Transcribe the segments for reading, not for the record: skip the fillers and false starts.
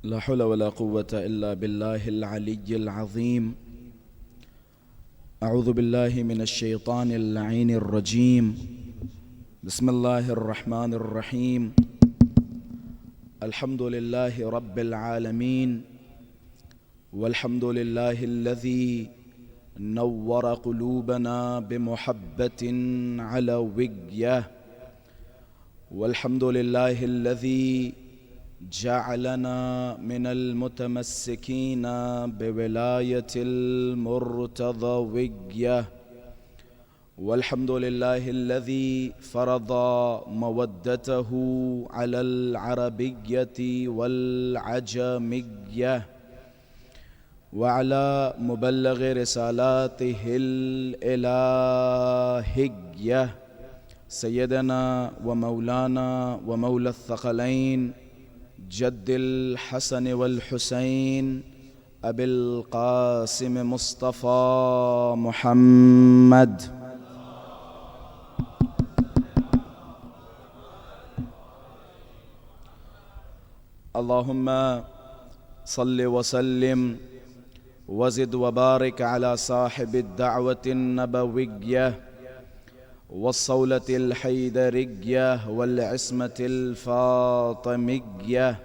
لا حول ولا قوة إلا بالله العلي العظيم. أعوذ بالله من الشيطان اللعين الرجيم. بسم الله الرحمن الرحيم. الحمد لله رب العالمين، والحمد لله الذي نور قلوبنا بمحبة علوية، والحمد لله الذي جعلنا من المتمسكين بولاية المرتضوية، والحمد لله الذي فرض مودته على العربية والعجمية وعلى مبلغ رسالاته الإلهية سيدنا ومولانا ومولى الثقلين جد الحسن والحسين أبي القاسم مصطفى محمد. اللهم صل وسلم وزد وبارك على صاحب الدعوة النبوية والصولة الحيدرية والعصمة الفاطمية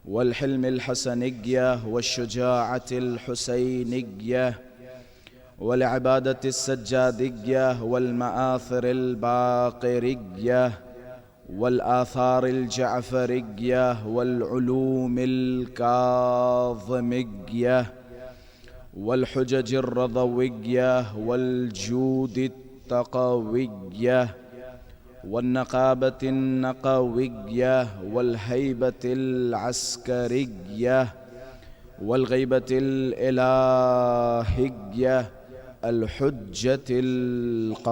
والحلم الحسنية والشجاعة الحسينية والعبادة السجادية والمآثر الباقرية والآثار الجعفرية والعلوم الكاظمية والحجج الرضوية والجود التقوية والنقابة النقوية والهيبة العسكرية والغيبة الإلهية الحجة القائمية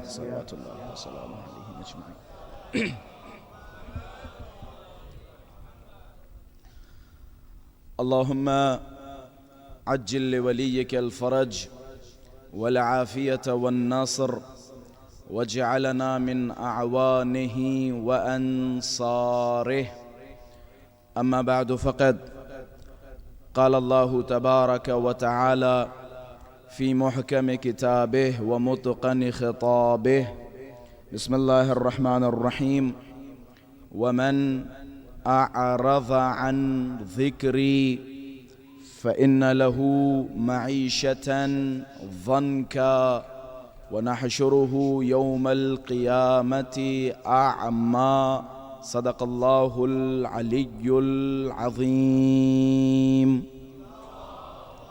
صلوات الله وسلامه عليهم أجمعين. اللهم عجل لوليك الفرج والعافية والنصر، واجعلنا من أعوانه وأنصاره. أما بعد، فقد قال الله تبارك وتعالى في محكم كتابه ومتقن خطابه: بسم الله الرحمن الرحيم: ومن أعرض عن ذكري فإن له معيشة ضنكا ونحشره يوم القيامة أعمى. صدق الله العلي العظيم.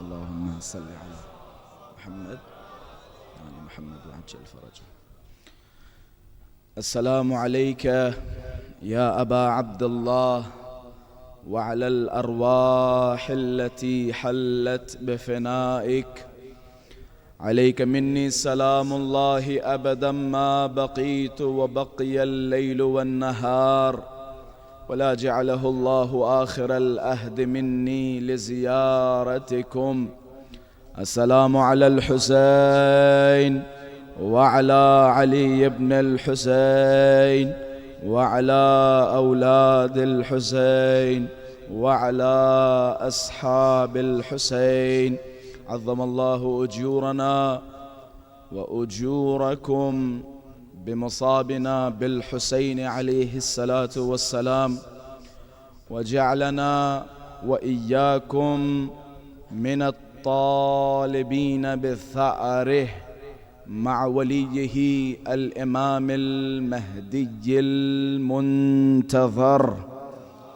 اللهم صل على محمد وعلى محمد وعجل فرجه. السلام عليك يا أبا عبد الله وعلى الأرواح التي حلت بفنائك. عليك مني سلام الله أبدا ما بقيت وبقي الليل والنهار، ولا جعله الله آخر الأهد مني لزيارتكم. السلام على الحسين وعلى علي بن الحسين وعلى أولاد الحسين وعلى أصحاب الحسين. عظم الله أجورنا وأجوركم بمصابنا بالحسين عليه الصلاة والسلام، وجعلنا وإياكم من الطالبين بثأره مع وليه الإمام المهدي المنتظر.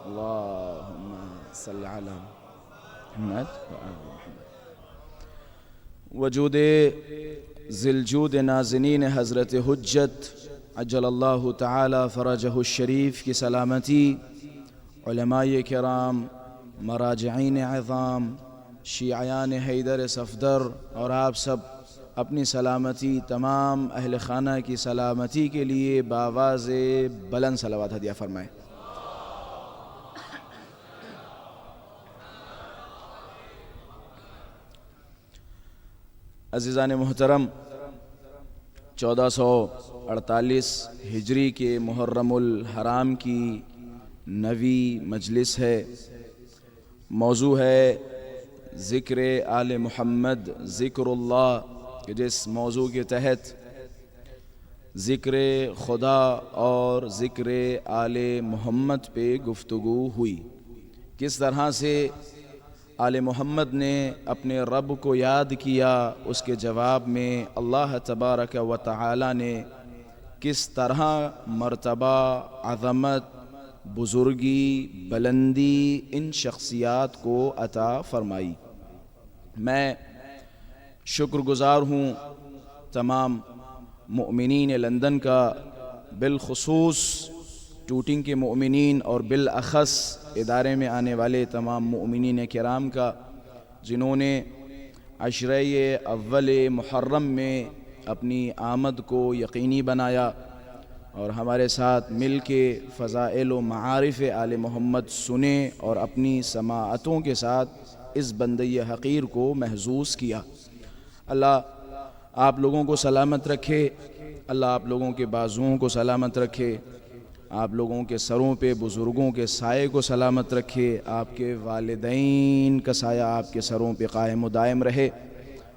اللهم صل على محمد وآل محمد. وجود ذی الجود نازنین حضرت حجت عجل اللہ تعالی فرجہ الشریف کی سلامتی، علماء کرام، مراجعین عظام، شیعیان حیدر صفدر اور آپ سب اپنی سلامتی، تمام اہل خانہ کی سلامتی کے لیے بآواز بلند صلوات ہدیہ فرمائیں۔ عزیزان محترم، 1448 ہجری کے محرم الحرام کی نوی مجلس ہے۔ موضوع ہے ذکر آل محمد، ذکر اللہ، کہ جس موضوع کے تحت ذکر خدا اور ذکر آل محمد پہ گفتگو ہوئی۔ کس طرح سے آل محمد نے اپنے رب کو یاد کیا، اس کے جواب میں اللہ تبارک و تعالی نے کس طرح مرتبہ، عظمت، بزرگی، بلندی ان شخصیات کو عطا فرمائی۔ میں شکر گزار ہوں تمام مؤمنین لندن کا، بالخصوص ٹوٹنگ کے مؤمنین اور بالاخص ادارے میں آنے والے تمام مؤمنین کرام کا، جنہوں نے عشرہ اول محرم میں اپنی آمد کو یقینی بنایا اور ہمارے ساتھ مل کے فضائل و معارف آل محمد سنے اور اپنی سماعتوں کے ساتھ اس بندی حقیر کو محظوظ کیا۔ اللہ آپ لوگوں کو سلامت رکھے، اللہ آپ لوگوں کے بازوؤں کو سلامت رکھے، آپ لوگوں کے سروں پہ بزرگوں کے سائے کو سلامت رکھے، آپ کے والدین کا سایہ آپ کے سروں پہ قائم و دائم رہے۔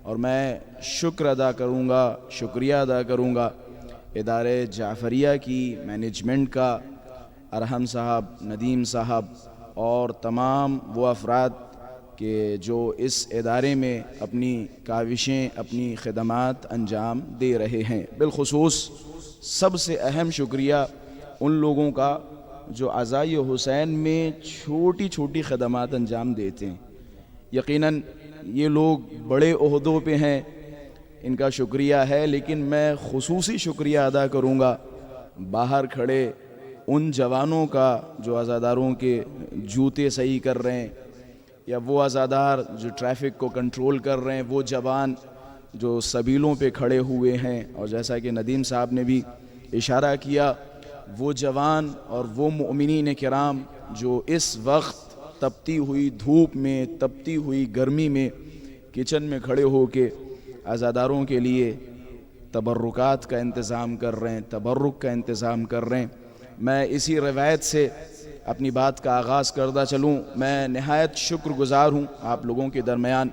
اور میں شکر ادا کروں گا، شکریہ ادا کروں گا ادارے جعفریہ کی مینجمنٹ کا، ارحم صاحب، ندیم صاحب اور تمام وہ افراد کہ جو اس ادارے میں اپنی کاوشیں، اپنی خدمات انجام دے رہے ہیں۔ بالخصوص سب سے اہم شکریہ ان لوگوں کا جو عزائے حسین میں چھوٹی چھوٹی خدمات انجام دیتے ہیں۔ یقیناً یہ لوگ بڑے عہدوں پہ ہیں، ان کا شکریہ ہے، لیکن میں خصوصی شکریہ ادا کروں گا باہر کھڑے ان جوانوں کا جو عزاداروں کے جوتے صحیح کر رہے ہیں، یا وہ عزادار جو ٹریفک کو کنٹرول کر رہے ہیں، وہ جوان جو سبیلوں پہ کھڑے ہوئے ہیں، اور جیسا کہ ندیم صاحب نے بھی اشارہ کیا، وہ جوان اور وہ مؤمنین کرام جو اس وقت تپتی ہوئی دھوپ میں، تپتی ہوئی گرمی میں کچن میں کھڑے ہو کے عزاداروں کے لیے تبرکات کا انتظام کر رہے ہیں، تبرک کا انتظام کر رہے ہیں۔ میں اسی روایت سے اپنی بات کا آغاز کرتا چلوں۔ میں نہایت شکر گزار ہوں، آپ لوگوں کے درمیان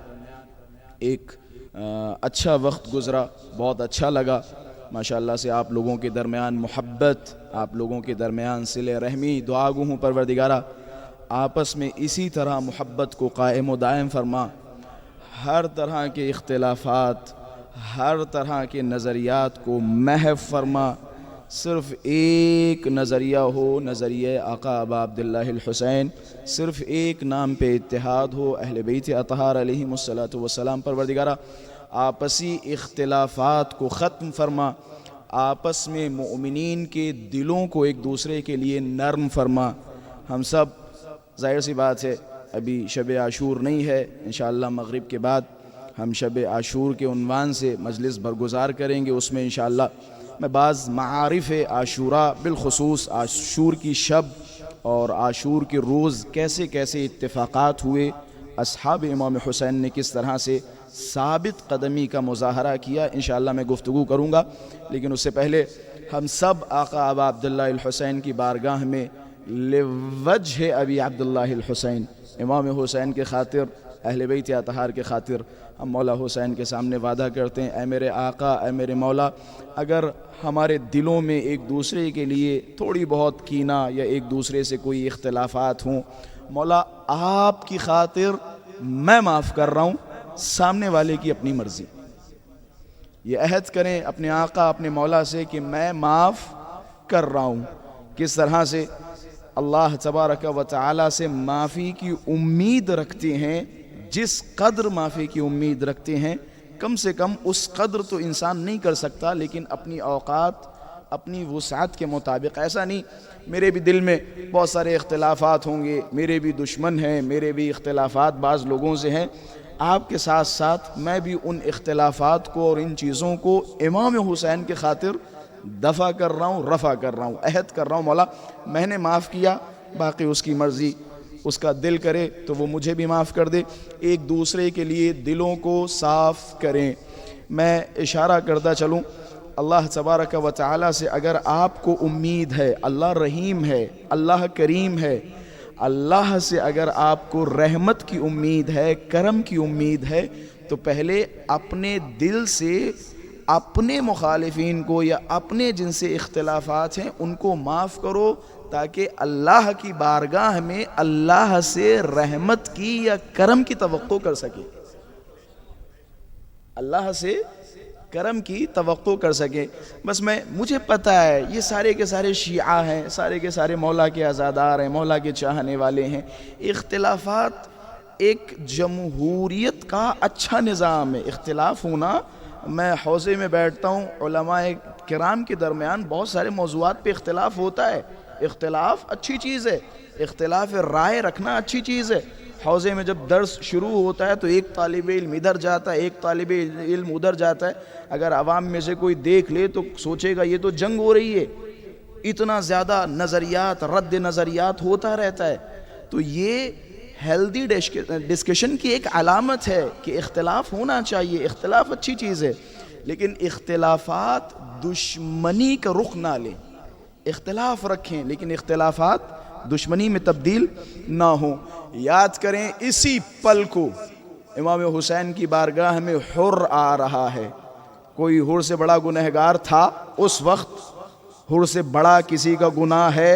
ایک اچھا وقت گزرا، بہت اچھا لگا ماشاءاللہ سے۔ آپ لوگوں کے درمیان محبت، آپ لوگوں کے درمیان صلہ رحمی، دعا گو ہوں پروردگارہ آپس میں اسی طرح محبت کو قائم و دائم فرما، ہر طرح کے اختلافات، ہر طرح کے نظریات کو محو فرما، صرف ایک نظریہ ہو، نظریہ آقا ابا عبداللہ الحسین، صرف ایک نام پہ اتحاد ہو، اہل بیت اطہار علیہم الصلاۃ والسلام۔ پروردگارہ آپسی اختلافات کو ختم فرما، آپس میں مؤمنین کے دلوں کو ایک دوسرے کے لیے نرم فرما۔ ہم سب، ظاہر سی بات ہے ابھی شب عاشور نہیں ہے، انشاءاللہ مغرب کے بعد ہم شب عاشور کے عنوان سے مجلس برگزار کریں گے، اس میں انشاءاللہ میں بعض معارف عاشوراء، بالخصوص عاشور کی شب اور عاشور کے روز کیسے کیسے اتفاقات ہوئے، اصحاب امام حسین نے کس طرح سے ثابت قدمی کا مظاہرہ کیا، انشاءاللہ میں گفتگو کروں گا۔ لیکن اس سے پہلے ہم سب آقا ابا عبداللہ الحسین کی بارگاہ میں لوجہ ابی عبداللہ الحسین، امام حسین کے خاطر، اہل بیت اطہار کے خاطر ہم مولا حسین کے سامنے وعدہ کرتے ہیں، اے میرے آقا، اے میرے مولا، اگر ہمارے دلوں میں ایک دوسرے کے لیے تھوڑی بہت کینہ یا ایک دوسرے سے کوئی اختلافات ہوں، مولا آپ کی خاطر میں معاف کر رہا ہوں، سامنے والے کی اپنی مرضی۔ یہ عہد کریں اپنے آقا، اپنے مولا سے کہ میں معاف کر رہا ہوں۔ کس طرح سے اللہ تبارک و تعالی سے معافی کی امید رکھتے ہیں، جس قدر معافی کی امید رکھتے ہیں، کم سے کم اس قدر تو انسان نہیں کر سکتا، لیکن اپنی اوقات، اپنی وسعت کے مطابق۔ ایسا نہیں میرے بھی دل میں بہت سارے اختلافات ہوں گے، میرے بھی دشمن ہیں، میرے بھی اختلافات بعض لوگوں سے ہیں، آپ کے ساتھ ساتھ میں بھی ان اختلافات کو اور ان چیزوں کو امام حسین کے خاطر دفع کر رہا ہوں، رفع کر رہا ہوں، عہد کر رہا ہوں، مولا میں نے معاف کیا، باقی اس کی مرضی، اس کا دل کرے تو وہ مجھے بھی معاف کر دے۔ ایک دوسرے کے لیے دلوں کو صاف کریں۔ میں اشارہ کرتا چلوں، اللہ تبارک و تعالی سے اگر آپ کو امید ہے، اللہ رحیم ہے، اللہ کریم ہے، اللہ سے اگر آپ کو رحمت کی امید ہے، کرم کی امید ہے، تو پہلے اپنے دل سے اپنے مخالفین کو یا اپنے جن سے اختلافات ہیں ان کو معاف کرو، تاکہ اللہ کی بارگاہ میں اللہ سے رحمت کی یا کرم کی توقع کر سکے، اللہ سے کرم کی توقع کر سکے۔ بس مجھے پتہ ہے یہ سارے کے سارے شیعہ ہیں، سارے کے سارے مولا کے عزادار ہیں، مولا کے چاہنے والے ہیں۔ اختلافات ایک جمہوریت کا اچھا نظام ہے، اختلاف ہونا۔ میں حوضے میں بیٹھتا ہوں، علماء کرام کے درمیان بہت سارے موضوعات پہ اختلاف ہوتا ہے، اختلاف اچھی چیز ہے، اختلاف رائے رکھنا اچھی چیز ہے۔ حوضے میں جب درس شروع ہوتا ہے تو ایک طالب علم ادھر جاتا ہے، ایک طالب علم ادھر جاتا ہے، اگر عوام میں سے کوئی دیکھ لے تو سوچے گا یہ تو جنگ ہو رہی ہے، اتنا زیادہ نظریات رد نظریات ہوتا رہتا ہے۔ تو یہ ہیلدی ڈسکشن کی ایک علامت ہے کہ اختلاف ہونا چاہیے، اختلاف اچھی چیز ہے، لیکن اختلافات دشمنی کا رخ نہ لیں۔ اختلاف رکھیں لیکن اختلافات دشمنی میں تبدیل نہ ہوں۔ یاد کریں اسی پل کو امام حسین کی بارگاہ میں حر آ رہا ہے، کوئی حر سے بڑا گنہگار تھا اس وقت؟ حر سے بڑا کسی کا گناہ ہے؟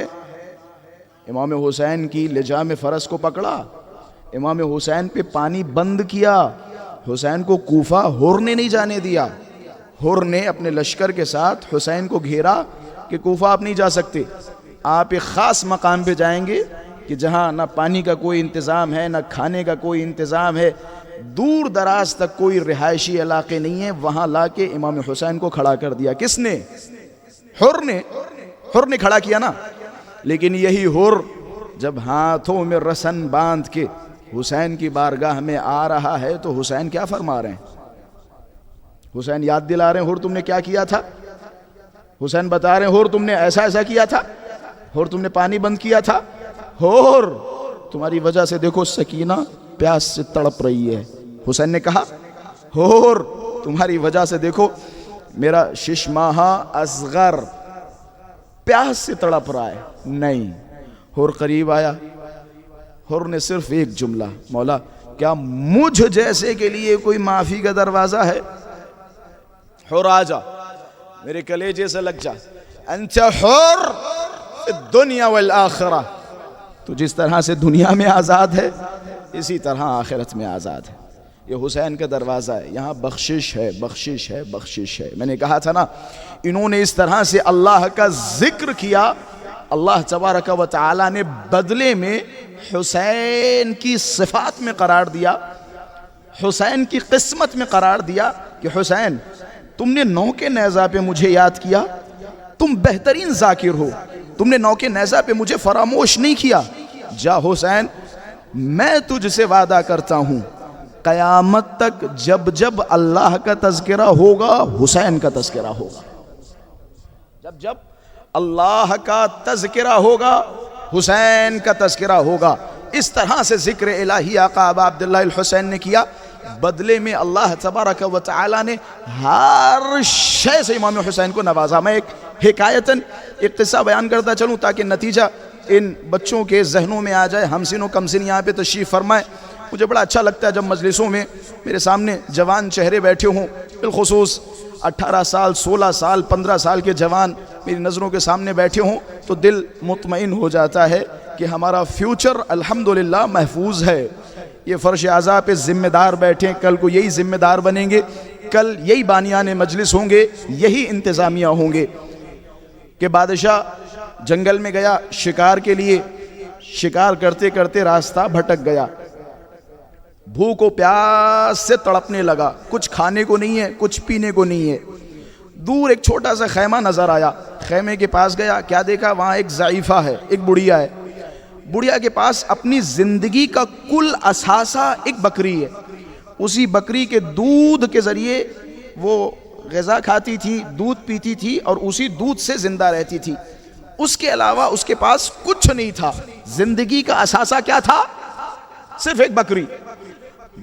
امام حسین کی لجام فرس کو پکڑا، امام حسین پہ پانی بند کیا، حسین کو کوفہ حر نے نہیں جانے دیا، حر نے اپنے لشکر کے ساتھ حسین کو گھیرا کہ کوفہ آپ نہیں جا سکتے، آپ ایک خاص مقام پہ جائیں گے کہ جہاں نہ پانی کا کوئی انتظام ہے، نہ کھانے کا کوئی انتظام ہے، دور دراز تک کوئی رہائشی علاقے نہیں ہیں، وہاں لا کے امام حسین کو کھڑا کر دیا۔ کس نے؟ حر نے کھڑا کیا نا۔ لیکن یہی حر جب ہاتھوں میں رسن باندھ کے حسین کی بارگاہ میں آ رہا ہے تو حسین کیا فرما رہے ہیں؟ حسین یاد دلا رہے ہیں حر تم نے کیا کیا تھا، حسین بتا رہے ہیں حر تم نے ایسا ایسا کیا تھا، حر تم نے پانی بند کیا تھا، حر تمہاری وجہ سے دیکھو سکینہ پیاس سے تڑپ رہی ہے۔ حسین نے کہا حر تمہاری وجہ سے دیکھو میرا 6 ماہہ اصغر پیاس سے تڑپ رہا ہے۔ نہیں، حر قریب آیا، حر نے صرف ایک جملہ، مولا کیا مجھ جیسے کے لیے کوئی معافی کا دروازہ ہے؟ حر آ جا، میرے کلیجے سے لگ جا، انت حر فی الدنیا والآخرہ، تو جس طرح سے دنیا میں آزاد ہے اسی طرح آخرت میں آزاد ہے۔ یہ حسین کا دروازہ ہے، یہاں بخشش ہے، بخشش ہے، بخشش ہے۔ میں نے کہا تھا نا، انہوں نے اس طرح سے اللہ کا ذکر کیا، اللہ تبارک و تعالی نے بدلے میں حسین کی صفات میں قرار دیا، حسین کی قسمت میں قرار دیا کہ حسین تم نے نوک نیزہ پہ مجھے یاد کیا، تم بہترین ذاکر ہو، تم نے نوک نیزہ پہ مجھے فراموش نہیں کیا، جا حسین میں تجھ سے وعدہ کرتا ہوں قیامت تک جب جب اللہ کا تذکرہ ہوگا حسین کا تذکرہ ہوگا، جب جب اللہ کا تذکرہ ہوگا حسین کا تذکرہ ہوگا۔ اس طرح سے ذکر الہی آقا ابا عبداللہ الحسین نے کیا، بدلے میں اللہ تبارک و تعالی نے ہر شے سے امام حسین کو نوازا۔ میں ایک حکایتاً ایک قصہ بیان کرتا چلوں تاکہ نتیجہ ان بچوں کے ذہنوں میں آ جائے۔ ہم سن و کم سن یہاں پہ تشریف فرمائے، مجھے بڑا اچھا لگتا ہے جب مجلسوں میں میرے سامنے جوان چہرے بیٹھے ہوں، بالخصوص 18 سال 16 سال 15 سال کے جوان میری نظروں کے سامنے بیٹھے ہوں تو دل مطمئن ہو جاتا ہے کہ ہمارا فیوچر الحمدللہ محفوظ ہے۔ یہ فرش اعضاء پہ ذمہ دار بیٹھیں، کل کو یہی ذمہ دار بنیں گے، کل یہی بانیان مجلس ہوں گے، یہی انتظامیہ ہوں گے۔ کہ بادشاہ جنگل میں گیا شکار کے لیے، شکار کرتے کرتے راستہ بھٹک گیا، بھوک و پیاس سے تڑپنے لگا، کچھ کھانے کو نہیں ہے، کچھ پینے کو نہیں ہے۔ دور ایک چھوٹا سا خیمہ نظر آیا، خیمے کے پاس گیا، کیا دیکھا؟ وہاں ایک ضعیفہ ہے، ایک بڑھیا ہے، بڑھیا کے پاس اپنی زندگی کا کل اثاثہ ایک بکری ہے، اسی بکری کے دودھ کے ذریعے وہ غذا کھاتی تھی، دودھ پیتی تھی اور اسی دودھ سے زندہ رہتی تھی، اس کے علاوہ اس کے پاس کچھ نہیں تھا۔ زندگی کا اثاثہ کیا تھا؟ صرف ایک بکری۔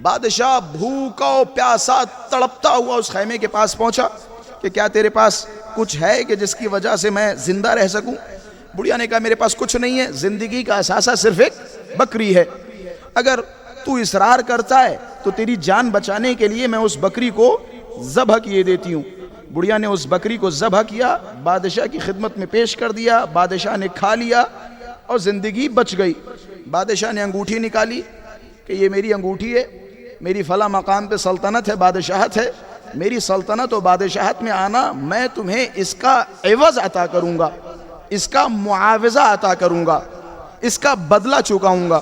بادشاہ بھوکا و پیاسا تڑپتا ہوا اس خیمے کے پاس پہنچا کہ کیا تیرے پاس کچھ ہے کہ جس کی وجہ سے میں زندہ رہ سکوں؟ بڑھیا نے کہا میرے پاس کچھ نہیں ہے، زندگی کا اثاثہ صرف ایک بکری ہے، اگر تو اصرار کرتا ہے تو تیری جان بچانے کے لیے میں اس بکری کو ذبح کیے دیتی ہوں۔ بڑھیا نے اس بکری کو ذبح کیا، بادشاہ کی خدمت میں پیش کر دیا، بادشاہ نے کھا لیا اور زندگی بچ گئی۔ بادشاہ نے انگوٹھی نکالی کہ یہ میری انگوٹھی ہے، میری فلاں مقام پہ سلطنت ہے، بادشاہت ہے، میری سلطنت و بادشاہت میں آنا میں تمہیں اس کا عوض عطا کروں گا، اس کا معاوضہ عطا کروں گا، اس کا بدلہ چکاؤں گا۔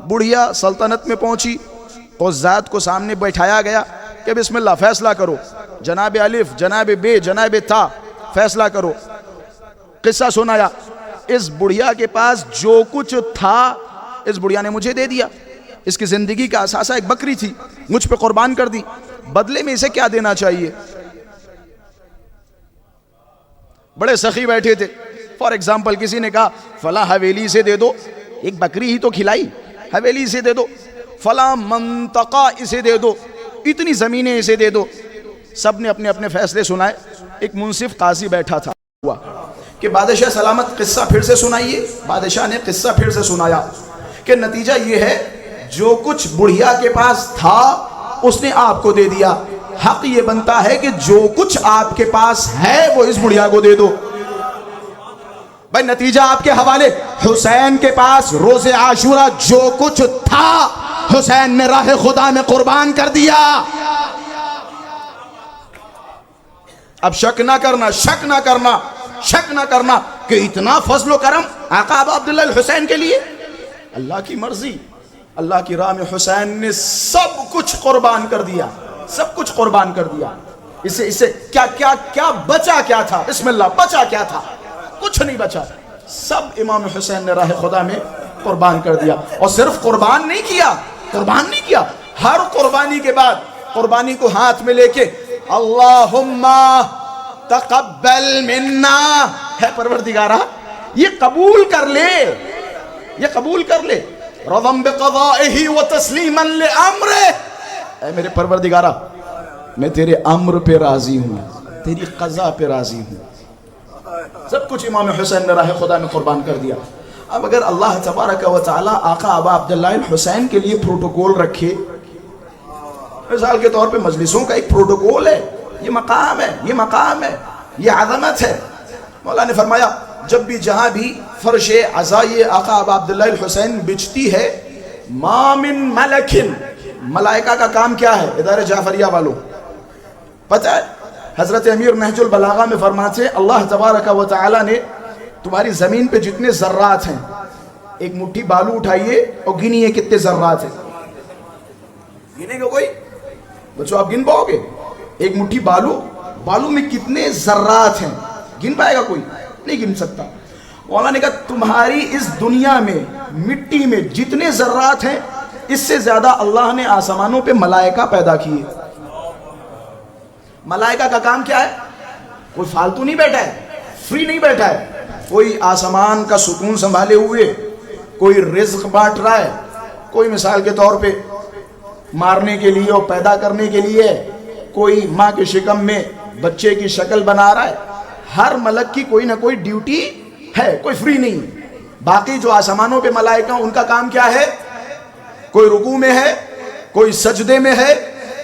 بڑھیا سلطنت میں پہنچی، قضات کو سامنے بیٹھایا گیا کہ بسم اللہ فیصلہ کرو، جناب الف، جناب بے، جناب تا، فیصلہ کرو۔ قصہ سنایا، اس بڑھیا کے پاس جو کچھ تھا اس بڑھیا نے مجھے دے دیا، اس کی زندگی کا اثاثہ ایک بکری تھی، مجھ پہ قربان کر دی، بدلے میں اسے کیا دینا چاہیے؟ بڑے سخی بیٹھے تھے، فار ایگزامپل کسی نے کہا فلاں حویلی سے دے دو، ایک بکری ہی تو کھلائی، حویلی سے دے دو، فلاں منطقہ اسے دے دو، اتنی زمینیں اسے دے دو۔ سب نے اپنے اپنے فیصلے سنائے۔ ایک منصف قاضی بیٹھا تھا، ہوا کہ بادشاہ سلامت قصہ پھر سے سنائیے۔ بادشاہ نے قصہ پھر سے سنایا کہ نتیجہ یہ ہے جو کچھ بڑھیا کے پاس تھا اس نے آپ کو دے دیا، حق یہ بنتا ہے کہ جو کچھ آپ کے پاس ہے وہ اس بڑھیا کو دے دو۔ بھائی نتیجہ آپ کے حوالے، حسین کے پاس روز عاشورہ جو کچھ تھا حسین نے راہ خدا میں قربان کر دیا۔ اب شک نہ کرنا، شک نہ کرنا، شک نہ کرنا کہ اتنا فضل و کرم آقا ابا عبداللہ الحسین کے لیے، اللہ کی مرضی، اللہ کی راہ میں حسین نے سب کچھ قربان کر دیا، سب کچھ قربان کر دیا۔ اسے کیا بچا کیا تھا؟ بسم اللہ، بچا کیا تھا؟ کچھ نہیں بچا، سب امام حسین نے راہ خدا میں قربان کر دیا۔ اور صرف قربان نہیں کیا، قربان نہیں کیا، ہر قربانی کے بعد قربانی کو ہاتھ میں لے کے اللہم تقبل منا، ہے پروردگارہ یہ قبول کر لے، یہ قبول کر لے، رضا بقضائہ وتسلیما لامرہ، اے میرے پروردگارہ میں تیرے امر پہ راضی ہوں، تیری قضا پہ راضی ہوں۔ سب کچھ امام حسین نے راہ خدا میں قربان کر دیا۔ اب اگر اللہ تبارک و تعالی آقا ابا عبداللہ الحسین کے لیے پروٹوکول رکھے، مثال کے طور پہ مجلسوں کا ایک پروٹوکول ہے، یہ مقام ہے، یہ مقام ہے، یہ عظمت ہے۔ مولا نے فرمایا جب بھی جہاں بھی فرش عزائی آقا ابا عبداللہ الحسین بچتی ہے، ما من ملکن، ملائکہ کا کام کیا ہے؟ ادارے جعفریہ والوں پتہ ہے، حضرت امیر نہج البلاغہ میں فرماتے ہیں اللہ تبارک و تعالی نے تمہاری زمین پہ جتنے ذرات ہیں، ایک مٹھی بالو اٹھائیے اور گنیے کتنے ذرات ہیں، گنے گا کوئی؟ بچوں آپ گن پاؤ گے؟ ایک مٹھی بالو میں کتنے ذرات ہیں، گن پائے گا کوئی؟ نہیں گن سکتا۔ مولانا نے کہا تمہاری اس دنیا میں مٹی میں جتنے ذرات ہیں اس سے زیادہ اللہ نے آسمانوں پہ ملائکہ پیدا کیے۔ ملائکہ کا کام کیا ہے؟ کوئی فالتو نہیں بیٹھا ہے، فری نہیں بیٹھا ہے، کوئی آسمان کا سکون سنبھالے ہوئے، کوئی رزق بانٹ رہا ہے، کوئی مثال کے طور پہ مارنے کے لیے اور پیدا کرنے کے لیے، کوئی ماں کے شکم میں بچے کی شکل بنا رہا ہے۔ ہر ملک کی کوئی نہ کوئی ڈیوٹی ہے، کوئی فری نہیں۔ باقی جو آسمانوں پہ ملائکہ ان کا کام کیا ہے؟ کوئی رکوع میں ہے، کوئی سجدے میں ہے،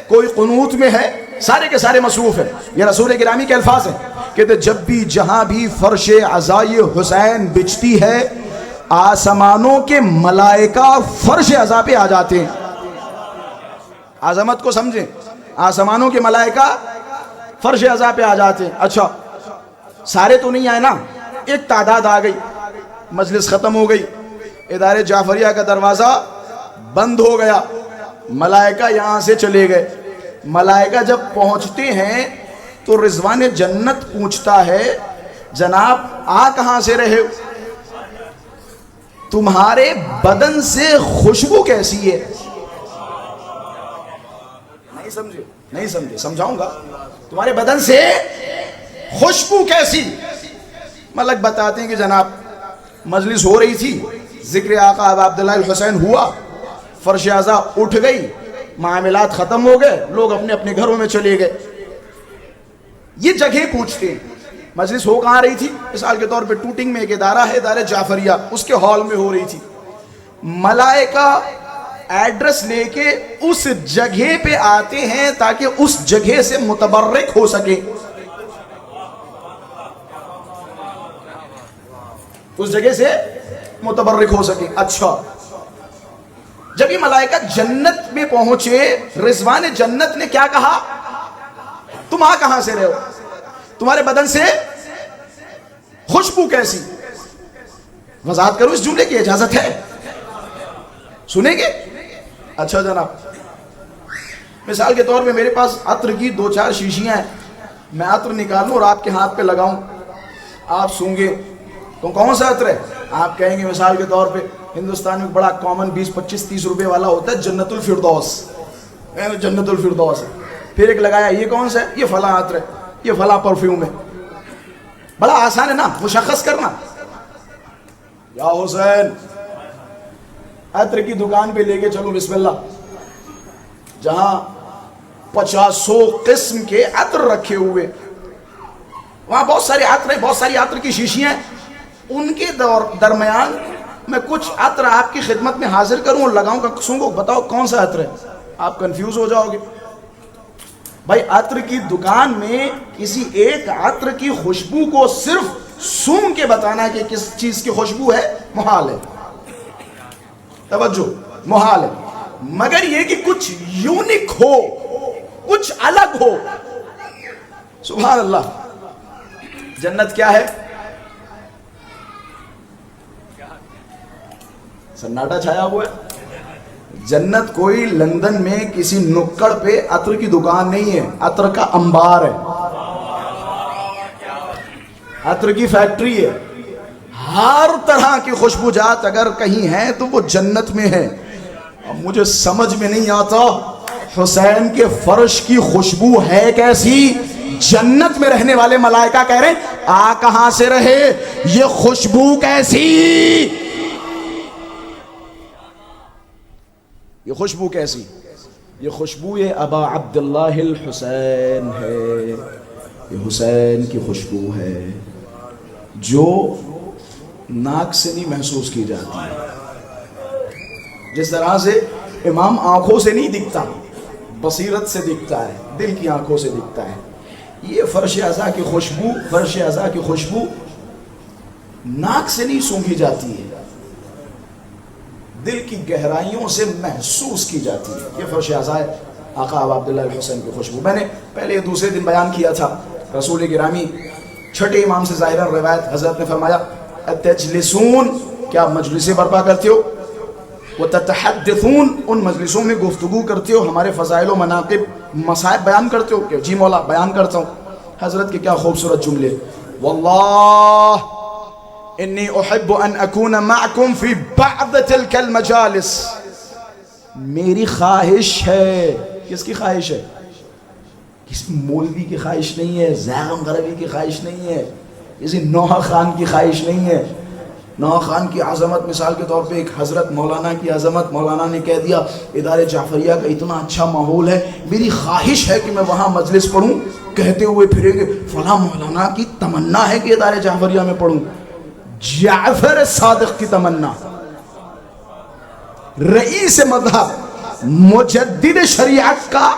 کوئی قنوت میں ہے، سارے کے سارے مصروف ہیں۔ یہ رسول گرامی کے الفاظ ہیں، کہتے جب بھی جہاں بھی فرش عزائی حسین بچتی ہے آسمانوں کے ملائکہ فرش عزا پہ آ جاتے ہیں۔ عظمت کو سمجھیں، آسمانوں کے ملائکہ فرش عزا پہ آ جاتے ہیں۔ اچھا سارے تو نہیں آئے نا، ایک تعداد آ گئی، مجلس ختم ہو گئی، ادارے جعفریہ کا دروازہ بند ہو گیا، ملائکہ یہاں سے چلے گئے۔ ملائکہ جب پہنچتے ہیں تو رضوان جنت پوچھتا ہے جناب آ کہاں سے رہے ہو؟ تمہارے بدن سے خوشبو کیسی ہے؟ نہیں سمجھے، سمجھاؤں گا۔ تمہارے بدن سے خوشبو کیسی؟ ملک بتاتے ہیں کہ جناب مجلس ہو رہی تھی، ذکر آقا ابا عبداللہ الحسین ہوا، فرش عزا اٹھ گئی، معاملات ختم ہو گئے، لوگ اپنے اپنے گھروں میں چلے گئے۔ یہ جگہ پوچھتے ہیں. مجلس ہو کہاں رہی تھی؟ مثال کے طور پہ ٹوٹنگ میں ایک ادارہ ہے، ادارہ جعفریہ، اس کے ہال میں ہو رہی تھی. ملائکہ ایڈریس لے کے اس جگہ پہ آتے ہیں تاکہ اس جگہ سے متبرک ہو سکے، اس جگہ سے متبرک ہو سکے. اچھا، جب یہ ملائکہ جنت میں پہنچے، رضوان جنت نے کیا کہا؟ تم آ کہاں سے رہے ہو؟ تمہارے بدن سے خوشبو کیسی؟ وضاحت کرو، اس جملے کی اجازت ہے؟ سنیں گے؟ اچھا جناب، مثال کے طور پہ میرے پاس عطر کی 2-4 شیشیاں ہیں، میں عطر نکالوں اور آپ کے ہاتھ پہ لگاؤں، آپ سونگے تو کون سا عطر ہے؟ آپ کہیں گے مثال کے طور پہ ہندوستان میں بڑا کامن 20-25-30 روپے والا ہوتا ہے جنت الفردوس، جنت الفردوس ہے. پھر ایک لگایا، یہ کون سا ہے؟ یہ فلاں عطر ہے، یہ فلاں پرفیوم ہے. بڑا آسان ہے نا مشخص کرنا. یا حسین، عطر کی دکان پہ لے کے چلو، بسم اللہ، جہاں 50 قسم کے عطر رکھے ہوئے، وہاں بہت سارے عطر ہیں، بہت ساری عطر کی شیشیاں ہیں. ان کے درمیان میں کچھ عطر آپ کی خدمت میں حاضر کروں اور لگاؤں گا، سونگو، بتاؤ کون سا عطر ہے؟ آپ کنفیوز ہو جاؤ گے. بھائی عطر کی دکان میں کسی ایک عطر کی خوشبو کو صرف سونگ کے بتانا ہے کہ کس چیز کی خوشبو ہے، محال ہے. توجہ، محال ہے. مگر یہ کہ کچھ یونک ہو، کچھ الگ ہو. سبحان اللہ. جنت کیا ہے؟ سناٹا چھایا ہوا ہے. جنت کوئی لندن میں کسی نکڑ پہ عطر کی دکان نہیں ہے، عطر کا انبار ہے، عطر کی فیکٹری ہے. ہر طرح کی خوشبو جات اگر کہیں ہیں تو وہ جنت میں ہے. اب مجھے سمجھ میں نہیں آتا حسین کے فرش کی خوشبو ہے کیسی؟ جنت میں رہنے والے ملائکہ کہہ رہے ہیں آ کہاں سے رہے، یہ خوشبو کیسی؟ یہ خوشبو کیسی؟ یہ خوشبو یہ ابا عبداللہ الحسین ہے، یہ حسین کی خوشبو ہے جو ناک سے نہیں محسوس کی جاتی ہے. جس طرح سے امام آنکھوں سے نہیں دکھتا، بصیرت سے دکھتا ہے، دل کی آنکھوں سے دکھتا ہے. یہ فرش عزا کی خوشبو، فرش عزا کی خوشبو ناک سے نہیں سونگھی جاتی ہے، دل کی گہرائیوں سے محسوس کی جاتی ہے. یہ فرش عزا ہے آقا ابا عبداللہ الحسین کی خوشبو. میں نے پہلے دوسرے دن بیان کیا تھا، رسول گرامی چھٹے امام سے ظاہرا روایت، حضرت نے فرمایا اتجلسون، کیا مجلسیں برپا کرتے ہو؟ وتتحدثون، ان مجلسوں میں گفتگو کرتے ہو، ہمارے فضائل و مناقب مصائب بیان کرتے ہو؟ کہ جی مولا بیان کرتا ہوں. حضرت کے کیا خوبصورت جملے، واللہ انی احب ان اکون معکم فی بعض تلک المجالس. میری خواہش ہے، کس کی خواہش ہے؟ کسی مولوی کی خواہش نہیں ہے، زیغم غربی کی خواہش نہیں ہے، کسی نوحہ خان کی خواہش نہیں ہے. نوحہ خان کی عظمت، مثال کے طور پہ ایک حضرت مولانا کی عظمت، مولانا نے کہہ دیا ادارے جعفریہ کا اتنا اچھا ماحول ہے، میری خواہش ہے کہ میں وہاں مجلس پڑھوں. کہتے ہوئے پھریں گے فلاں مولانا کی تمنا ہے کہ ادارے جعفریہ میں پڑھوں. جعفر صادق کی تمنا، رئیس مذہب، مجدد شریعت کا،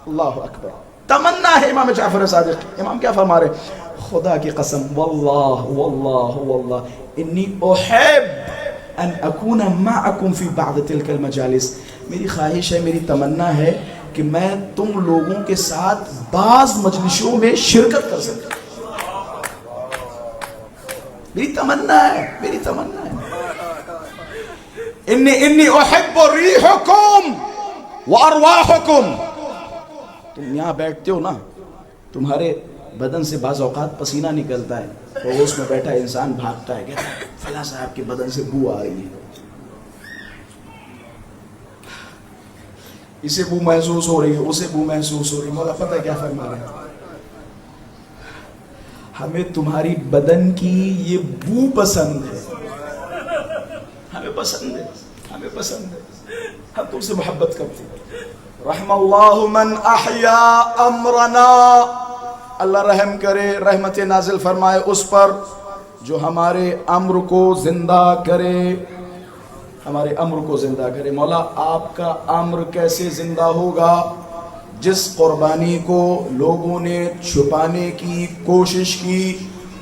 اللہ اکبر، تمنا ہے امام جعفر صادق. امام کیا فرما رہے؟ خدا کی قسم، واللہ واللہ واللہ انی احب ان اکون معکم فی بعض تلک المجالس. میری خواہش ہے، میری تمنا ہے کہ میں تم لوگوں کے ساتھ بعض مجلسوں میں شرکت کر سکتا. میری تمنا ہے، میری تمنا ہے. انی احب ریحکم وارواحکم. تم یہاں بیٹھتے ہو نا، تمہارے بدن سے بعض اوقات پسینہ نکلتا ہے، تو اس میں بیٹھا انسان بھاگتا ہے، کہتا ہے فلاں صاحب کے بدن سے بو آ رہی ہے، اسے بو محسوس ہو رہی ہے، اسے بو محسوس ہو رہی ہے. مولا پتہ ہے کیا فرما رہے ہیں؟ ہمیں تمہاری بدن کی یہ بو پسند ہے، ہمیں پسند ہے. ہمیں پسند ہے، ہم تم سے محبت کرتے ہیں. رحم اللہ من احیا امرنا، اللہ رحم کرے، رحمت نازل فرمائے اس پر جو ہمارے امر کو زندہ کرے، ہمارے امر کو زندہ کرے. مولا آپ کا امر کیسے زندہ ہوگا؟ جس قربانی کو لوگوں نے چھپانے کی کوشش کی،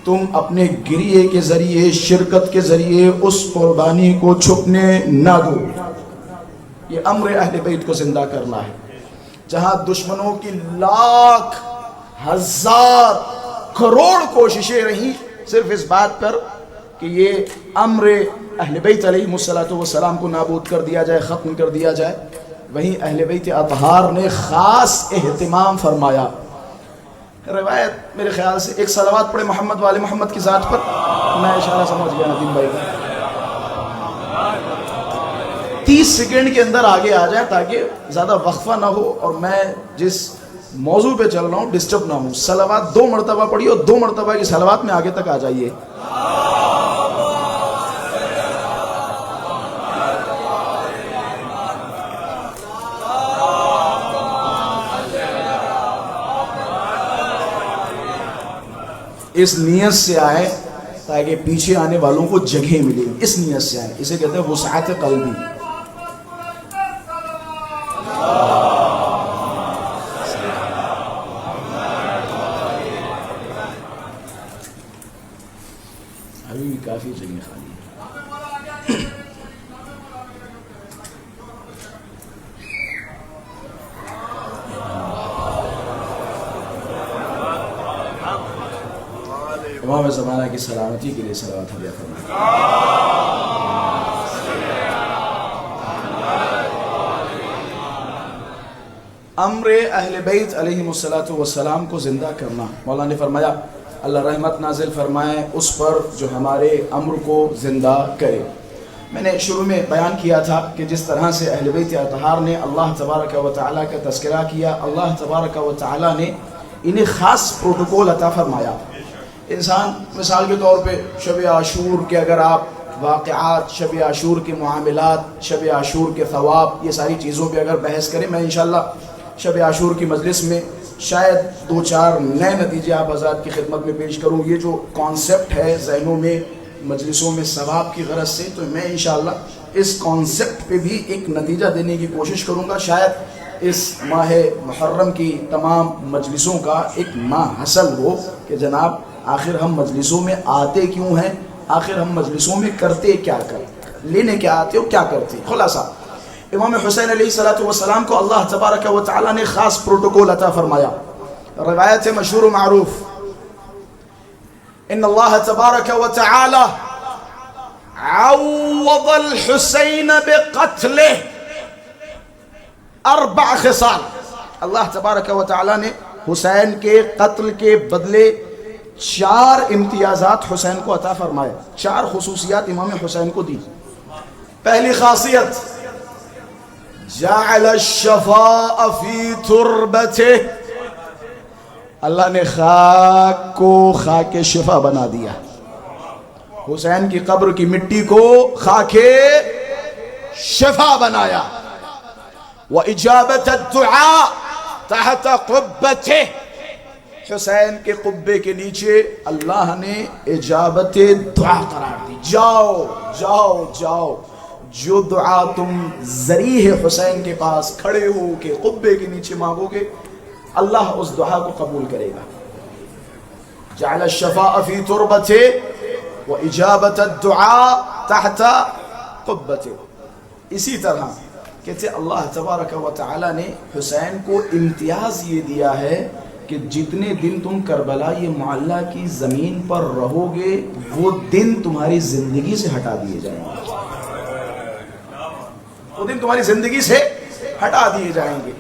تم اپنے گریے کے ذریعے، شرکت کے ذریعے اس قربانی کو چھپنے نہ دو. یہ امر اہل بیت کو زندہ کرنا ہے. جہاں دشمنوں کی لاکھ ہزار کروڑ کوششیں رہیں صرف اس بات پر کہ یہ امر اہل بیت علیہ السلام کو نابود کر دیا جائے، ختم کر دیا جائے، وہیں اہل بیت اطہار نے خاص اہتمام فرمایا. روایت میرے خیال سے ایک صلوات پڑھے محمد والے محمد کی ذات پر. میں اشارہ سمجھ گیا ندیم بھائی کا. 30 سیکنڈ کے اندر آگے آ جائے تاکہ زیادہ وقفہ نہ ہو اور میں جس موضوع پہ چل رہا ہوں ڈسٹرب نہ ہوں. صلوات 2 مرتبہ پڑھی اور 2 مرتبہ کی صلوات میں آگے تک آ جائیے. اس نیت سے آئے تاکہ پیچھے آنے والوں کو جگہ ملے. اس نیت سے آئے، اسے کہتے ہیں وسعت قلبی. ابھی بھی کافی جگہ خالی ہے. امام زمانہ کی سلامتی کے لیے صلوات علیہ فرمائیں. امر اہل بیت علیہ السلام کو زندہ کرنا. مولا نے فرمایا اللہ رحمت نازل فرمائے اس پر جو ہمارے امر کو زندہ کرے. میں نے شروع میں بیان کیا تھا کہ جس طرح سے اہل بیت اطہار نے اللہ تبارک و تعالیٰ کا تذکرہ کیا، اللہ تبارک و تعالیٰ نے انہیں خاص پروٹوکول عطا فرمایا. انسان مثال کے طور پہ شب عاشور کے اگر آپ واقعات، شب عاشور کے معاملات، شب عاشور کے ثواب، یہ ساری چیزوں پہ اگر بحث کریں، میں انشاءاللہ شب عاشور کی مجلس میں شاید 2-4 نئے نتیجے آپ حضرات کی خدمت میں پیش کروں. یہ جو کانسیپٹ ہے ذہنوں میں، مجلسوں میں ثواب کی غرض سے، تو میں انشاءاللہ اس کانسیپٹ پہ بھی ایک نتیجہ دینے کی کوشش کروں گا. شاید اس ماہ محرم کی تمام مجلسوں کا ایک ماہ حاصل ہو کہ جناب آخر ہم مجلسوں میں آتے کیوں ہیں، آخر ہم مجلسوں میں کرتے کیا لینے کیا آتے ہو، کیا کرتے. خلاصہ امام حسین علیہ السلام کو اللہ تبارک و تعالیٰ نے خاص پروٹوکول عطا فرمایا. روایت مشہور و معروف، ان اللہ تبارک و تعالی عوض الحسین بقتلہ 4 خصال. اللہ تبارک و تعالیٰ نے حسین کے قتل کے بدلے 4 امتیازات حسین کو عطا فرمائے، 4 خصوصیات امام حسین کو دی. پہلی خاصیت، جعل الشفاء فی تربتہ، اللہ نے خاک کو خاک شفا بنا دیا. حسین کی قبر کی مٹی کو خاک شفا بنایا. وإجابة الدعاء تحت قبته، حسین کے قبے کے نیچے اللہ نے اجابت دعا قرار دی. جاؤ جاؤ جاؤ، جو دعا تم ذریح حسین کے پاس کھڑے ہو کے قبے کے نیچے مانگو گے، اللہ اس دعا کو قبول کرے گا. جعل الشفاء فی تربتہ وإجابت الدعاء تحت قبته. اسی طرح کہتے اللہ تبارک و تعالی نے حسین کو امتیاز یہ دیا ہے کہ جتنے دن تم کربلا یہ معلّہ کی زمین پر رہو گے، وہ دن تمہاری زندگی سے ہٹا دیے جائیں گے. وہ دن تمہاری زندگی سے ہٹا دیے جائیں گے.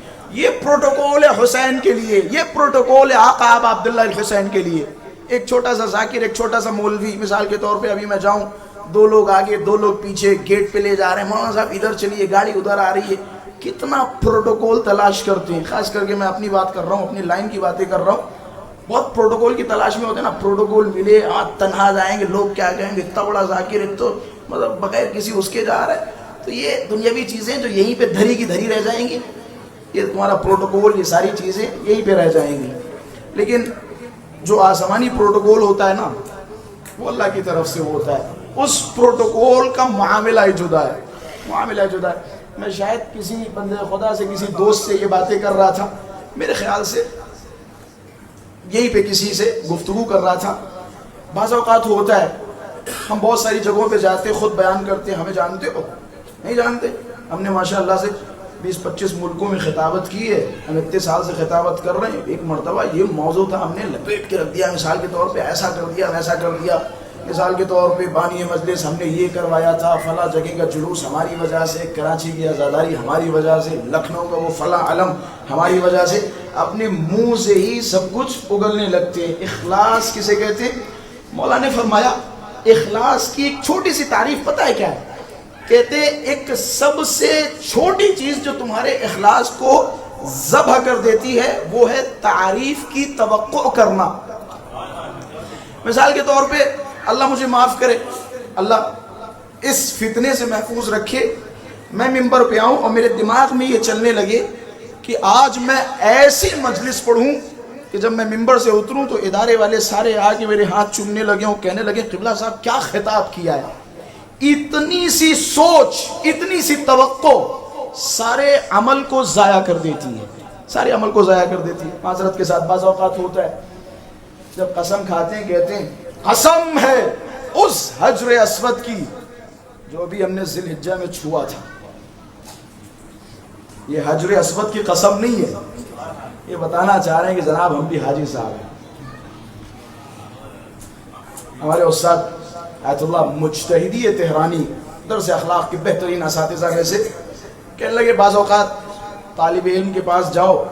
یہ پروٹوکول ہے حسین کے لیے، یہ پروٹوکول ہے آقا ابا عبداللہ الحسین کے لیے. ایک چھوٹا سا ذاکر، ایک چھوٹا سا مولوی، مثال کے طور پہ ابھی میں جاؤں، 2 لوگ آگے 2 لوگ پیچھے گیٹ پہ لے جا رہے ہیں، مولانا صاحب ادھر چلیے، گاڑی ادھر آ رہی ہے. کتنا پروٹوکول تلاش کرتے ہیں. خاص کر کے میں اپنی بات کر رہا ہوں، اپنی لائن کی باتیں کر رہا ہوں. بہت پروٹوکول کی تلاش میں ہوتے ہیں نا. پروٹوکول ملے، تنہا جائیں گے، لوگ کیا کہیں گے، اتنا بڑا ذاکر، تو مطلب بغیر کسی اس کے جا رہا ہے. تو یہ دنیاوی چیزیں جو یہیں پہ دھری کی دھری رہ جائیں گی، یہ تمہارا پروٹوکول، یہ ساری چیزیں یہیں پہ رہ جائیں گی. لیکن جو آسمانی پروٹوکول ہوتا ہے نا، وہ اللہ کی طرف سے ہوتا ہے. اس پروٹوکول کا معاملہ ہی جدا ہے، معاملہ جدا ہے. میں شاید کسی بندے خدا سے، کسی دوست سے یہ باتیں کر رہا تھا، میرے خیال سے یہیں پہ کسی سے گفتگو کر رہا تھا. بعض اوقات ہوتا ہے ہم بہت ساری جگہوں پہ جاتے، خود بیان کرتے، ہمیں جانتے ہو؟ نہیں جانتے. ہم نے ماشاءاللہ سے 20-25 ملکوں میں خطابت کی ہے، ہم اتنے سال سے خطابت کر رہے ہیں. ایک مرتبہ یہ موضوع تھا، ہم نے لپیٹ کے رکھ دیا، مثال کے طور پہ ایسا کر دیا، ویسا کر دیا. مثال کے طور پہ بانی مجلس ہم نے یہ کروایا تھا، فلاں جگہ کا جلوس ہماری وجہ سے، کراچی کی آزاداری ہماری وجہ سے، لکھنؤ کا وہ فلاں علم ہماری وجہ سے. اپنے منہ سے ہی سب کچھ اگلنے لگتے ہیں. اخلاص کسے کہتے ہیں؟ مولا نے فرمایا اخلاص کی ایک چھوٹی سی تعریف پتہ ہے کیا ہے؟ کہتے ہیں ایک سب سے چھوٹی چیز جو تمہارے اخلاص کو ذبح کر دیتی ہے وہ ہے تعریف کی توقع کرنا. مثال کے طور پہ اللہ مجھے معاف کرے، اللہ اس فتنے سے محفوظ رکھے، میں ممبر پہ آؤں اور میرے دماغ میں یہ چلنے لگے کہ آج میں ایسی مجلس پڑھوں کہ جب میں ممبر سے اتروں تو ادارے والے سارے آگے میرے ہاتھ چومنے لگے ہوں، کہنے لگے قبلہ صاحب کیا خطاب کیا ہے. اتنی سی سوچ، اتنی سی توقع سارے عمل کو ضائع کر دیتی ہے، سارے عمل کو ضائع کر دیتی ہے. معذرت کے ساتھ بعض اوقات ہوتا ہے جب قسم کھاتے ہیں کہتے ہیں قسم ہے اس حجر اسود کی جو ابھی ہم نے ذی الحجہ میں چھوا تھا. یہ حجر اسود کی قسم نہیں ہے، یہ بتانا چاہ رہے ہیں کہ جناب ہم بھی حاجی صاحب ہیں. ہمارے استاد آیت اللہ مجتہدی تہرانی درس اخلاق کے بہترین اساتذہ میں سے کہنے لگے بعض اوقات طالب علم کے پاس جاؤ،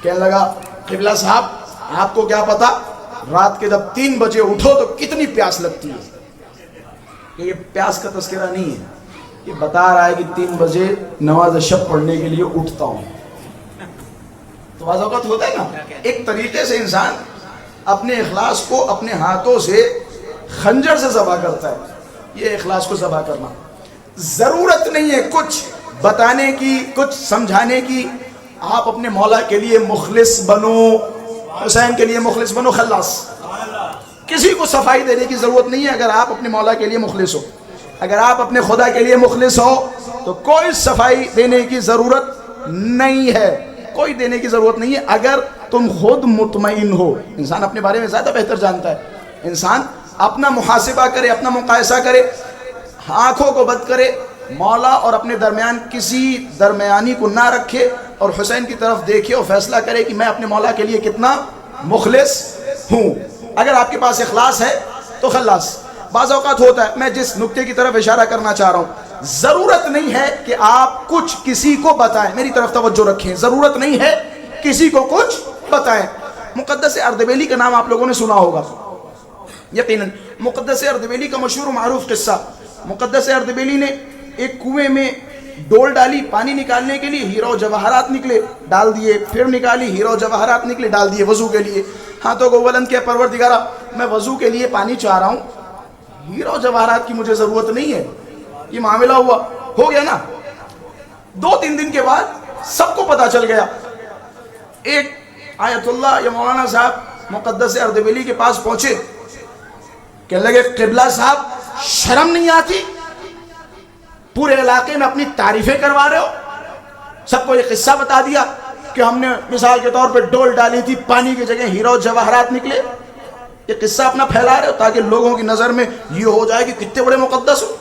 کہنے لگا قبلہ صاحب آپ کو کیا پتا رات کے جب 3 بجے اٹھو تو کتنی پیاس لگتی ہے. کہ یہ پیاس کا تذکرہ نہیں ہے، یہ بتا رہا ہے کہ 3 بجے نماز شب پڑھنے کے لیے اٹھتا ہوں. تو بعض اوقات ہوتا ہے نا ایک طریقے سے انسان اپنے اخلاص کو اپنے ہاتھوں سے خنجر سے ذبح کرتا ہے. یہ اخلاص کو ذبح کرنا. ضرورت نہیں ہے کچھ بتانے کی، کچھ سمجھانے کی. آپ اپنے مولا کے لیے مخلص بنو، حسین کے لیے مخلص بنو، خلاص. کسی کو صفائی دینے کی ضرورت نہیں ہے اگر آپ اپنے مولا کے لیے مخلص ہو. اگر آپ اپنے خدا کے لیے مخلص ہو تو کوئی صفائی دینے کی ضرورت نہیں ہے، کوئی دینے کی ضرورت نہیں ہے. اگر تم خود مطمئن ہو، انسان اپنے بارے میں زیادہ بہتر جانتا ہے. انسان اپنا محاسبہ کرے، اپنا مقایسہ کرے، آنکھوں کو بند کرے، مولا اور اپنے درمیان کسی درمیانی کو نہ رکھے اور حسین کی طرف دیکھے اور فیصلہ کرے کہ میں اپنے مولا کے لیے کتنا مخلص ہوں. اگر آپ کے پاس اخلاص ہے تو خلاص. بعض اوقات ہوتا ہے، میں جس نقطے کی طرف اشارہ کرنا چاہ رہا ہوں، ضرورت نہیں ہے کہ آپ کچھ کسی کو بتائیں. میری طرف توجہ رکھیں، ضرورت نہیں ہے کسی کو کچھ بتائیں. مقدس اردبیلی کا نام آپ لوگوں نے سنا ہوگا یقیناً. مقدس اردبیلی کا مشہور و معروف قصہ. مقدس اردبیلی نے ایک کنویں میں ڈول ڈالی پانی نکالنے کے لیے، ہیرو جواہرات نکلے، ڈال دیے، پھر نکالی، ہیرو جواہرات نکلے، ڈال دیے وضو کے لیے. ہاتھوں کو بلند کیا، پروردگارا میں وضو کے لیے پانی چاہ رہا ہوں، ہیرو جواہرات کی مجھے ضرورت نہیں ہے. یہ معاملہ ہوا، ہو گیا نا. 2-3 دن کے بعد سب کو پتا چل گیا. ایک آیت اللہ یا مولانا صاحب مقدس اردبیلی کے پاس پہنچے، کہنے لگے قبلہ صاحب شرم نہیں آتی؟ پورے علاقے میں اپنی تعریفیں کروا رہے ہو. سب کو یہ قصہ بتا دیا کہ ہم نے مثال کے طور پہ ڈول ڈالی تھی، پانی کی جگہ ہیرو جواہرات نکلے. یہ قصہ اپنا پھیلا رہے ہو تاکہ لوگوں کی نظر میں یہ ہو جائے کہ کتنے بڑے مقدس ہو.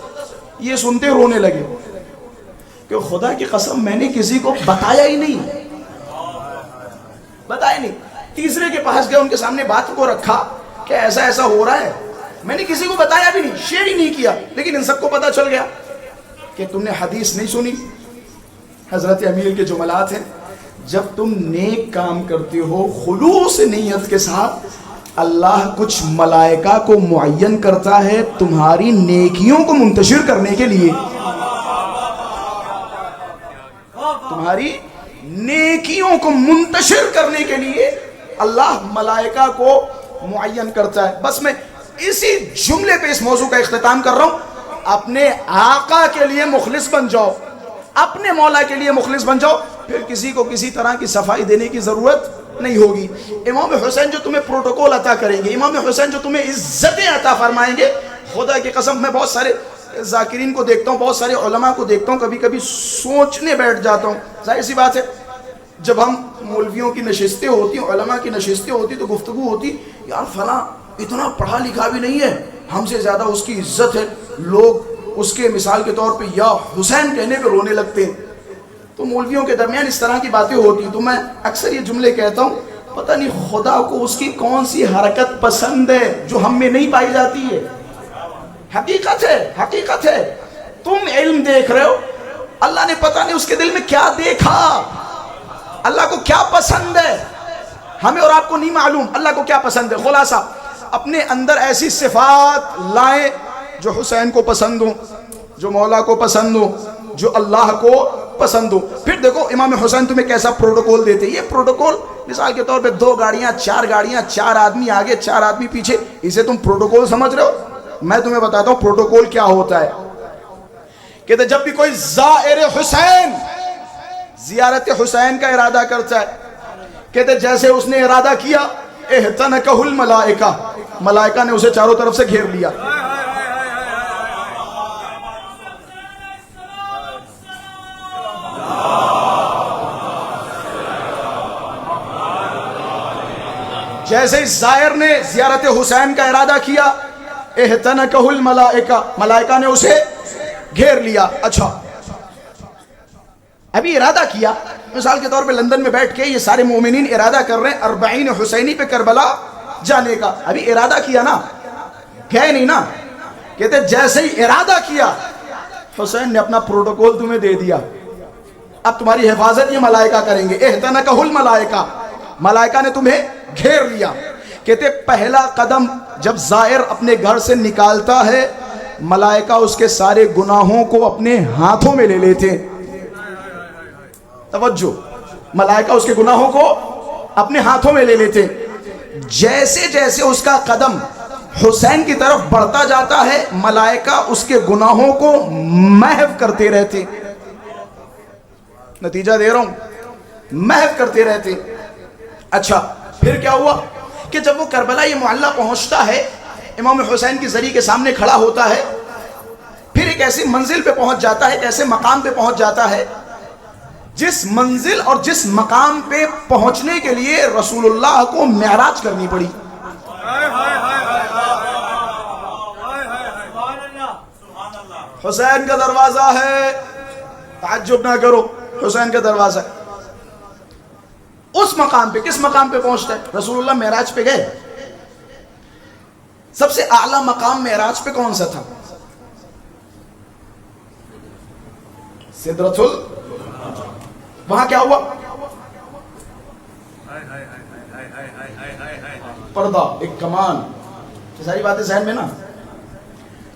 یہ سنتے رونے لگے کہ خدا کی قسم میں نے کسی کو بتایا ہی نہیں، بتایا نہیں. تیسرے کے پاس گئے، ان کے سامنے بات کو رکھا کہ ایسا ایسا ہو رہا ہے، میں نے کسی کو بتایا بھی نہیں، شیئر ہی نہیں کیا، لیکن ان سب کو پتا چل گیا. کہ تم نے حدیث نہیں سنی؟ حضرت امیر کے جملات ہیں، جب تم نیک کام کرتے ہو خلوص نیت کے ساتھ، اللہ کچھ ملائکہ کو معین کرتا ہے تمہاری نیکیوں کو منتشر کرنے کے لیے. تمہاری نیکیوں کو منتشر کرنے کے لیے اللہ ملائکہ کو معین کرتا ہے. بس میں اسی جملے پہ اس موضوع کا اختتام کر رہا ہوں. اپنے آقا کے لیے مخلص بن جاؤ، اپنے مولا کے لیے مخلص بن جاؤ، پھر کسی کو کسی طرح کی صفائی دینے کی ضرورت نہیں ہوگی۔ امام حسین جو تمہیں پروٹوکول عطا کریں گے، امام حسین جو تمہیں عزتیں عطا فرمائیں گے، خدا کی قسم میں بہت سارے ذاکرین کو دیکھتا ہوں، بہت سارے علماء کو دیکھتا ہوں، کبھی کبھی سوچنے بیٹھ جاتا ہوں۔ ظاہر سی بات ہے جب ہم مولویوں کی نشستیں ہوتی، علماء کی نشستیں ہوتی تو گفتگو ہوتی، یار فلاں اتنا پڑھا لکھا بھی نہیں ہے، ہم سے زیادہ اس کی عزت ہے، لوگ اس کے مثال کے طور پہ یا حسین کہنے پہ رونے لگتے ہیں۔ تو مولویوں کے درمیان اس طرح کی باتیں ہوتی ہیں، تو میں اکثر یہ جملے کہتا ہوں، پتہ نہیں خدا کو اس کی کون سی حرکت پسند ہے جو ہم میں نہیں پائی جاتی ہے۔ حقیقت ہے، حقیقت ہے۔ تم علم دیکھ رہے ہو، اللہ نے پتہ نہیں اس کے دل میں کیا دیکھا، اللہ کو کیا پسند ہے، ہمیں اور آپ کو نہیں معلوم اللہ کو کیا پسند ہے۔ خلاصہ اپنے اندر ایسی صفات لائیں جو حسین کو پسند ہوں، جو مولا کو پسند ہوں، جو اللہ کو پسند ہوں۔ پھر دیکھو امام حسین تمہیں کیسا پروٹوکول دیتے، یہ پروٹوکول مثال کے طور پہ 2 گاڑیاں 4 آدمی آگے 4 آدمی پیچھے، اسے تم پروٹوکول سمجھ رہے ہو؟ میں تمہیں بتاتا ہوں پروٹوکول کیا ہوتا ہے۔ کہتے جب بھی کوئی زائر حسین زیارت حسین کا ارادہ کرتا ہے، کہتے جیسے اس نے ارادہ کیا، احتنکہ الملائکہ، ملائکہ نے اسے چاروں طرف سے گھیر لیا۔ جیسے اس زائر نے زیارت حسین کا ارادہ کیا، احتنکہ الملائکہ، ملائکہ نے اسے گھیر لیا۔ اچھا ابھی ارادہ کیا، مثال کے طور پہ لندن میں بیٹھ کے یہ سارے مومنین ارادہ کر رہے ہیں 40 حسینی پہ کربلا جانے کا، ابھی ارادہ کیا نا، گئے نہیں نا۔ کہتے جیسے ہی ارادہ کیا، حسین نے اپنا پروٹوکول تمہیں دے دیا، اب تمہاری حفاظت یہ ملائکہ کریں گے۔ احتنکہ الملائکہ، ملائکہ نے تمہیں گھیر لیا۔ کہتے پہلا قدم جب زائر اپنے گھر سے نکالتا ہے، ملائکہ اس کے سارے گناہوں کو اپنے ہاتھوں میں لے لیتے ہیں۔ توجہ، ملائکہ اس کے گناہوں کو اپنے ہاتھوں میں لے لیتے ہیں۔ جیسے جیسے اس کا قدم حسین کی طرف بڑھتا جاتا ہے، ملائکہ اس کے گناہوں کو محو کرتے رہتے، نتیجہ دے رہا ہوں، محو کرتے رہتے۔ اچھا پھر کیا ہوا کہ جب وہ کربلا یہ معلّہ پہنچتا ہے، امام حسین کی زری کے سامنے کھڑا ہوتا ہے، پھر ایک ایسی منزل پہ پہنچ جاتا ہے، ایک ایسے مقام پہ پہنچ جاتا ہے جس منزل اور جس مقام پہ پہنچنے کے لیے رسول اللہ کو معراج کرنی پڑی۔ حسین کا دروازہ ہے، تعجب نہ کرو، حسین کا دروازہ ہے۔ اس مقام پہ، کس مقام پہ پہنچتا ہے؟ رسول اللہ معراج پہ گئے، سب سے اعلیٰ مقام معراج پہ کون سا تھا؟ سدرۃ وہاں کیا ہوا؟ پردہ، ایک کمان، یہ ساری باتیں ذہن میں نا۔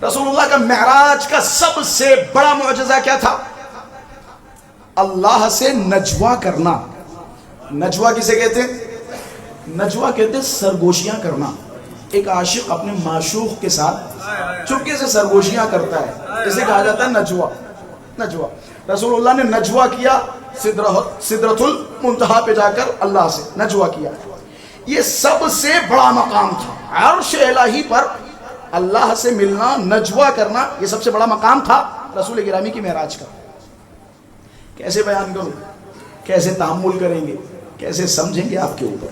رسول اللہ کا معراج کا سب سے بڑا معجزہ کیا تھا؟ اللہ سے نجوا کرنا۔ نجوا کسے کہتے ہیں؟ نجوا کہتے ہیں سرگوشیاں کرنا۔ ایک عاشق اپنے معشوق کے ساتھ چپکے سے سرگوشیاں کرتا ہے، اسے کہا جاتا ہے نجوا۔ نجوا، رسول اللہ نے نجوا کیا، سدرۃ المنتہا پہ جا کر اللہ سے نجوا کیا۔ یہ سب سے بڑا مقام تھا، عرش الہی پر اللہ سے ملنا، نجوا کرنا، یہ سب سے بڑا مقام تھا رسول گرامی کی معراج کا۔ کیسے بیان کروں، کیسے تحمل کریں گے، کیسے سمجھیں گے آپ کے اوپر۔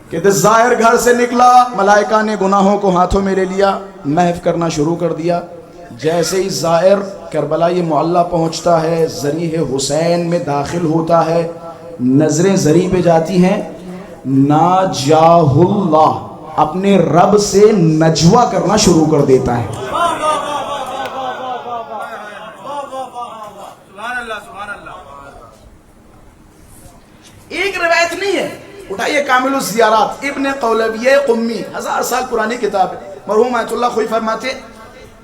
کہتے زائر گھر سے نکلا، ملائکہ نے گناہوں کو ہاتھوں میں لے لیا، محو کرنا شروع کر دیا۔ جیسے ہی زائر کربلا یہ معلّہ پہنچتا ہے، ذریح حسین میں داخل ہوتا ہے، نظریں ذری پہ جاتی ہیں، ناجاہ اللہ، اپنے رب سے نجوا کرنا شروع کر دیتا ہے۔ ایک روایت نہیں ہے، اٹھائیے کامل الزیارات، ابن قولبیہ قمی، 1000 سال پرانی کتاب ہے۔ مرحوم آیت اللہ خوئی فرماتے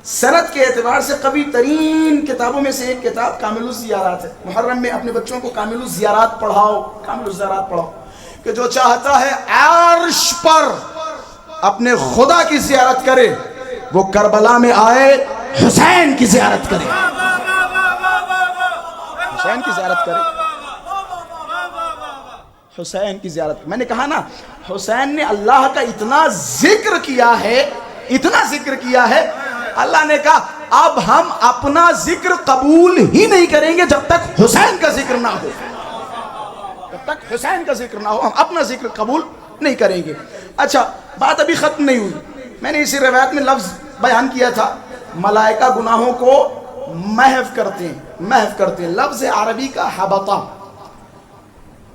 سند کے اعتبار سے قوی ترین کتابوں میں سے ایک کتاب کامل الزیارات ہے۔ محرم میں اپنے بچوں کو کامل الزیارات پڑھاؤ، کامل الزیارات پڑھاؤ، کہ جو چاہتا ہے عرش پر اپنے خدا کی زیارت کرے، وہ کربلا میں آئے، حسین کی زیارت کرے، حسین کی زیارت کرے، حسین کی زیارت۔ میں نے کہا نا حسین نے اللہ کا اتنا ذکر کیا ہے، اتنا ذکر کیا ہے، اللہ نے کہا اب ہم اپنا ذکر قبول ہی نہیں کریں گے جب تک حسین کا ذکر نہ ہو، جب تک حسین کا ذکر نہ ہو ہم اپنا ذکر قبول نہیں کریں گے۔ اچھا بات ابھی ختم نہیں ہوئی، میں نے اسی روایت میں لفظ بیان کیا تھا، ملائکہ گناہوں کو محو کرتے ہیں، محو کرتے ہیں۔ لفظ عربی کا حبطہ،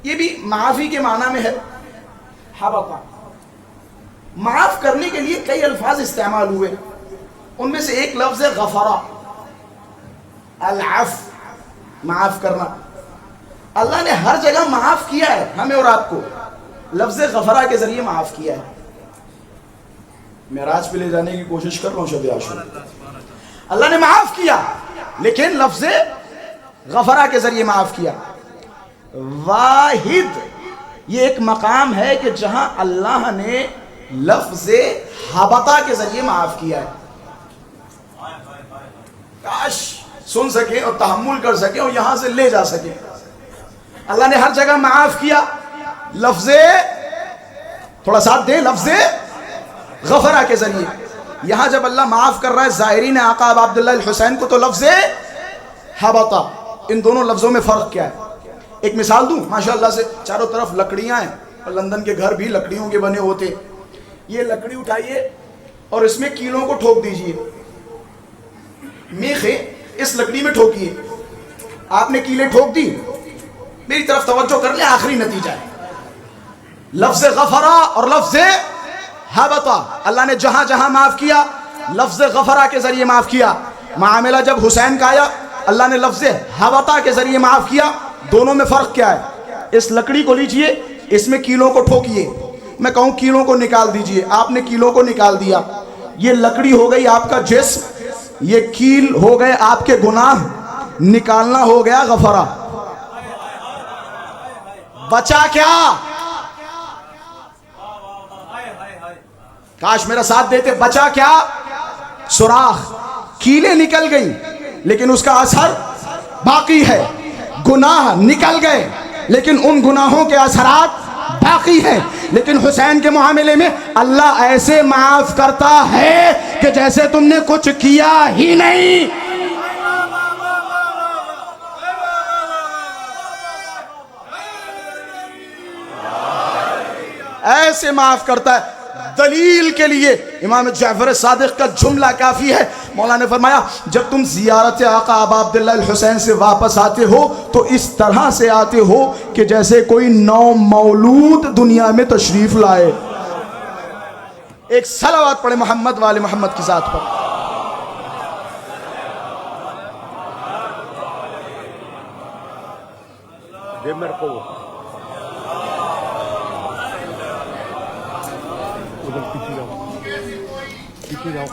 یہ بھی معافی کے معنی میں ہے، حبطہ، معاف کرنے کے لیے کئی الفاظ استعمال ہوئے، ان میں سے ایک لفظ ہے غفرہ، العفو، معاف کرنا۔ اللہ نے ہر جگہ معاف کیا ہے ہمیں اور آپ کو، لفظ غفرہ کے ذریعے معاف کیا ہے۔ معراج پہ لے جانے کی کوشش کر رہا ہوں شب عاشور، اللہ نے معاف کیا لیکن لفظ غفرہ کے ذریعے معاف کیا۔ واحد یہ ایک مقام ہے کہ جہاں اللہ نے لفظ حبطہ کے ذریعے معاف کیا ہے۔ کاش سن سکے اور تحمل کر سکے اور یہاں سے لے جا سکے۔ اللہ نے ہر جگہ معاف کیا، لفظ تھوڑا ساتھ دیں، لفظ غفرہ کے ذریعے۔ یہاں جب اللہ معاف کر رہا ہے زائرین آقا ابا عبداللہ الحسین کو تو لفظ حبطہ، ان دونوں لفظوں میں فرق کیا ہے؟ ایک مثال دوں، ماشاءاللہ سے چاروں طرف لکڑیاں ہیں اور لندن کے گھر بھی لکڑیوں کے بنے ہوتے، یہ لکڑی اٹھائیے اور اس میں کیلوں کو ٹھوک دیجئے، میخیں اس لکڑی میں ٹھوکیے، آپ نے کیلیں ٹھوک دی، میری طرف توجہ کر لیں، آخری نتیجہ ہے لفظ غفرہ اور لفظ حبطہ۔ اللہ نے جہاں جہاں معاف کیا لفظ غفرہ کے ذریعے معاف کیا، معاملہ جب حسین کا آیا اللہ نے لفظ حبطہ کے ذریعے معاف کیا۔ دونوں میں فرق کیا ہے؟ اس لکڑی کو لیجئے، اس میں کیلوں کو ٹھوکیے، میں کہوں کیلوں کو نکال دیجئے، آپ نے کیلوں کو نکال دیا، یہ لکڑی ہو گئی آپ کا جسم، یہ کیل ہو گئے آپ کے گناہ، نکالنا ہو گیا غفرہ۔ بچا کیا؟ کاش میرا ساتھ دیتے، بچا کیا؟ سوراخ، کیلیں نکل گئی لیکن اس کا اثر باقی ہے، گناہ نکل گئے لیکن ان گناہوں کے اثرات باقی ہیں۔ لیکن حسین کے معاملے میں اللہ ایسے معاف کرتا ہے کہ جیسے تم نے کچھ کیا ہی نہیں۔ ایسے معاف کرتا ہے۔ دلیل کے لیے امام جعفر صادق کا جملہ کافی ہے، مولا نے فرمایا جب تم زیارت آقا ابا عبداللہ الحسین سے واپس آتے ہو تو اس طرح سے آتے ہو کہ جیسے کوئی نو مولود دنیا میں تشریف لائے۔ ایک صلوات پڑھے محمد والے محمد کی ذات پر۔ یہ میرے کو پیچھے جاؤ۔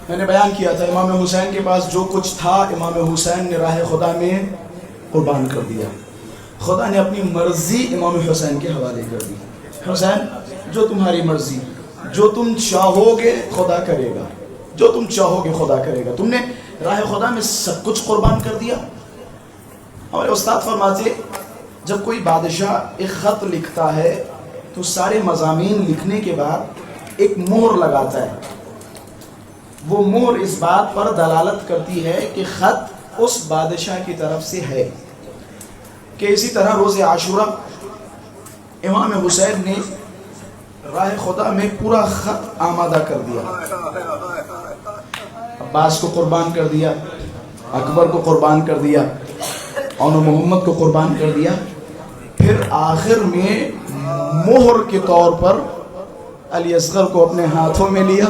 میں نے بیان کیا تھا امام حسین کے پاس جو کچھ تھا امام حسین نے راہ خدا میں قربان کر دیا، خدا نے اپنی مرضی امام حسین کے حوالے کر دی۔ حسین جو تمہاری مرضی، جو تم چاہو گے خدا کرے گا، جو تم چاہو گے خدا کرے گا۔ تم نے راہ خدا میں سب کچھ قربان کر دیا۔ ہمارے استاد فرماتے جب کوئی بادشاہ ایک خط لکھتا ہے تو سارے مضامین لکھنے کے بعد ایک مہر لگاتا ہے، وہ مہر اس بات پر دلالت کرتی ہے کہ خط اس بادشاہ کی طرف سے ہے۔ کہ اسی طرح روز عاشورہ امام حسین نے راہ خدا میں پورا خط آمادہ کر دیا. عباس کو قربان کر دیا, اکبر کو قربان کر دیا, اور محمد کو قربان کر دیا. پھر آخر میں مہر کے طور پر علی اصغر کو اپنے ہاتھوں میں لیا.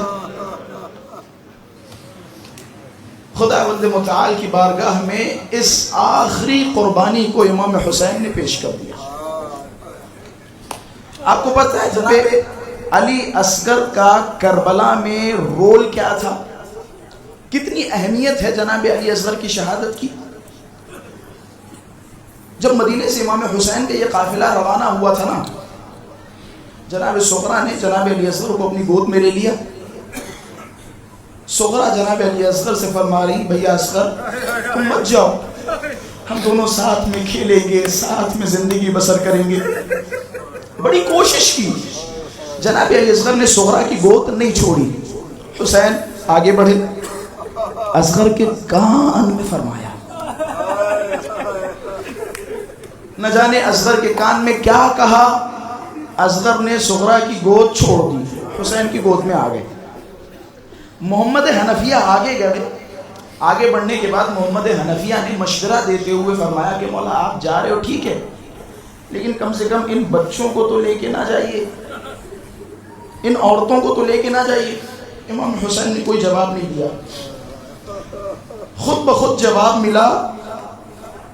خداوند متعال کی بارگاہ میں اس آخری قربانی کو امام حسین نے پیش کر دیا. آپ کو پتہ ہے جناب علی اصغر کا کربلا میں رول کیا تھا؟ کتنی اہمیت ہے جناب علی اصغر کی شہادت کی؟ جب مدینے سے امام حسین کا یہ قافلہ روانہ ہوا تھا نا, جناب صغرا نے جناب علی اصغر کو اپنی گود میں لے لیا. صغرا جناب علی اصغر سے فرما رہی, بھیا اصغر تم مت جاؤ, ہم دونوں ساتھ میں کھیلیں گے, ساتھ میں زندگی بسر کریں گے. بڑی کوشش کی, جناب علی اصغر نے صغرا کی گود نہیں چھوڑی. حسین آگے بڑھے, اصغر کے کان میں فرمایا. نہ جانے اصغر کے کان میں کیا کہا, اصغر نے صغرا کی گود چھوڑ دی, حسین کی گود میں آ گئے. محمد حنفیہ آگے گئے. آگے بڑھنے کے بعد محمد حنفیہ نے مشورہ دیتے ہوئے فرمایا کہ مولا آپ جا رہے ہو ٹھیک ہے, لیکن کم سے کم ان بچوں کو تو لے کے نہ جائیے, ان عورتوں کو تو لے کے نہ جائیے. امام حسین نے کوئی جواب نہیں دیا. خود بخود جواب ملا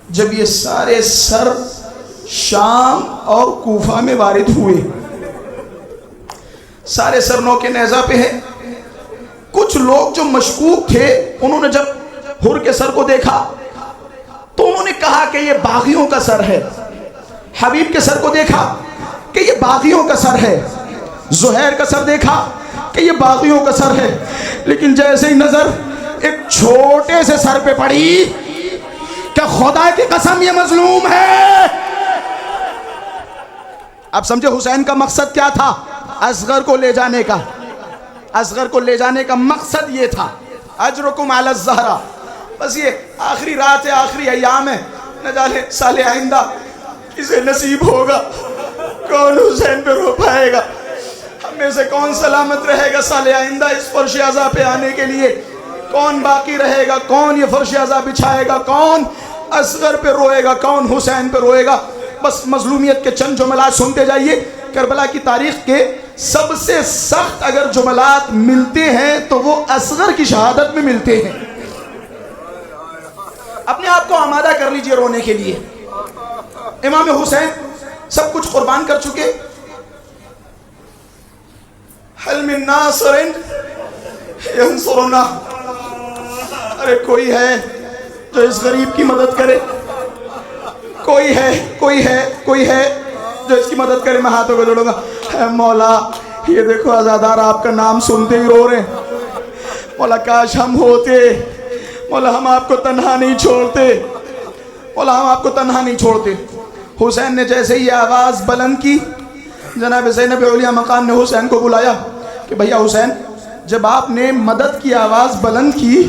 جب یہ سارے سر شام اور کوفہ میں وارد ہوئے. سارے سر نو کے نیزہ پہ ہیں. کچھ لوگ جو مشکوک تھے انہوں نے جب حر کے سر کو دیکھا تو انہوں نے کہا کہ یہ باغیوں کا سر ہے. حبیب کے سر کو دیکھا کہ یہ باغیوں کا سر ہے. زہیر کا سر دیکھا کہ یہ باغیوں کا سر ہے. لیکن جیسے ہی نظر ایک چھوٹے سے سر پہ پڑی کہ خدا کی قسم یہ مظلوم ہے. اب سمجھے حسین کا مقصد کیا تھا؟ اصغر کو لے جانے کا. اصغر کو لے جانے کا مقصد یہ تھا, اجرکم علی الزہرا. بس یہ آخری رات ہے, آخری ایام ہے, نہ جانے سال آئندہ کسے نصیب ہوگا, کون حسین پہ رو پائے گا, ہم میں سے کون سلامت رہے گا سال آئندہ اس فرش عزا پہ آنے کے لیے, کون باقی رہے گا, کون یہ فرش عزا بچھائے گا, کون اصغر پہ روئے گا, کون حسین پہ روئے گا. بس مظلومیت کے چند جملات سنتے جائیے. کربلا کی تاریخ کے سب سے سخت اگر جملات ملتے ہیں تو وہ اصغر کی شہادت میں ملتے ہیں. اپنے آپ کو آمادہ کر لیجئے رونے کے لیے. امام حسین سب کچھ قربان کر چکے. حل من ناصر ینصرنا, ارے کوئی ہے جو اس غریب کی مدد کرے, کوئی ہے جو اس کی مدد کرے. میں ہاتھوں کو جوڑوں گا, اے مولا یہ دیکھو عزادار آپ کا نام سنتے ہی رو رہے ہیں. مولا کاش ہم ہوتے, مولا ہم آپ کو تنہا نہیں چھوڑتے, مولا ہم آپ کو تنہا نہیں چھوڑتے. حسین نے جیسے ہی آواز بلند کی, جناب زینب اولیاء مقام نے حسین کو بلایا کہ بھیا حسین, جب آپ نے مدد کی آواز بلند کی,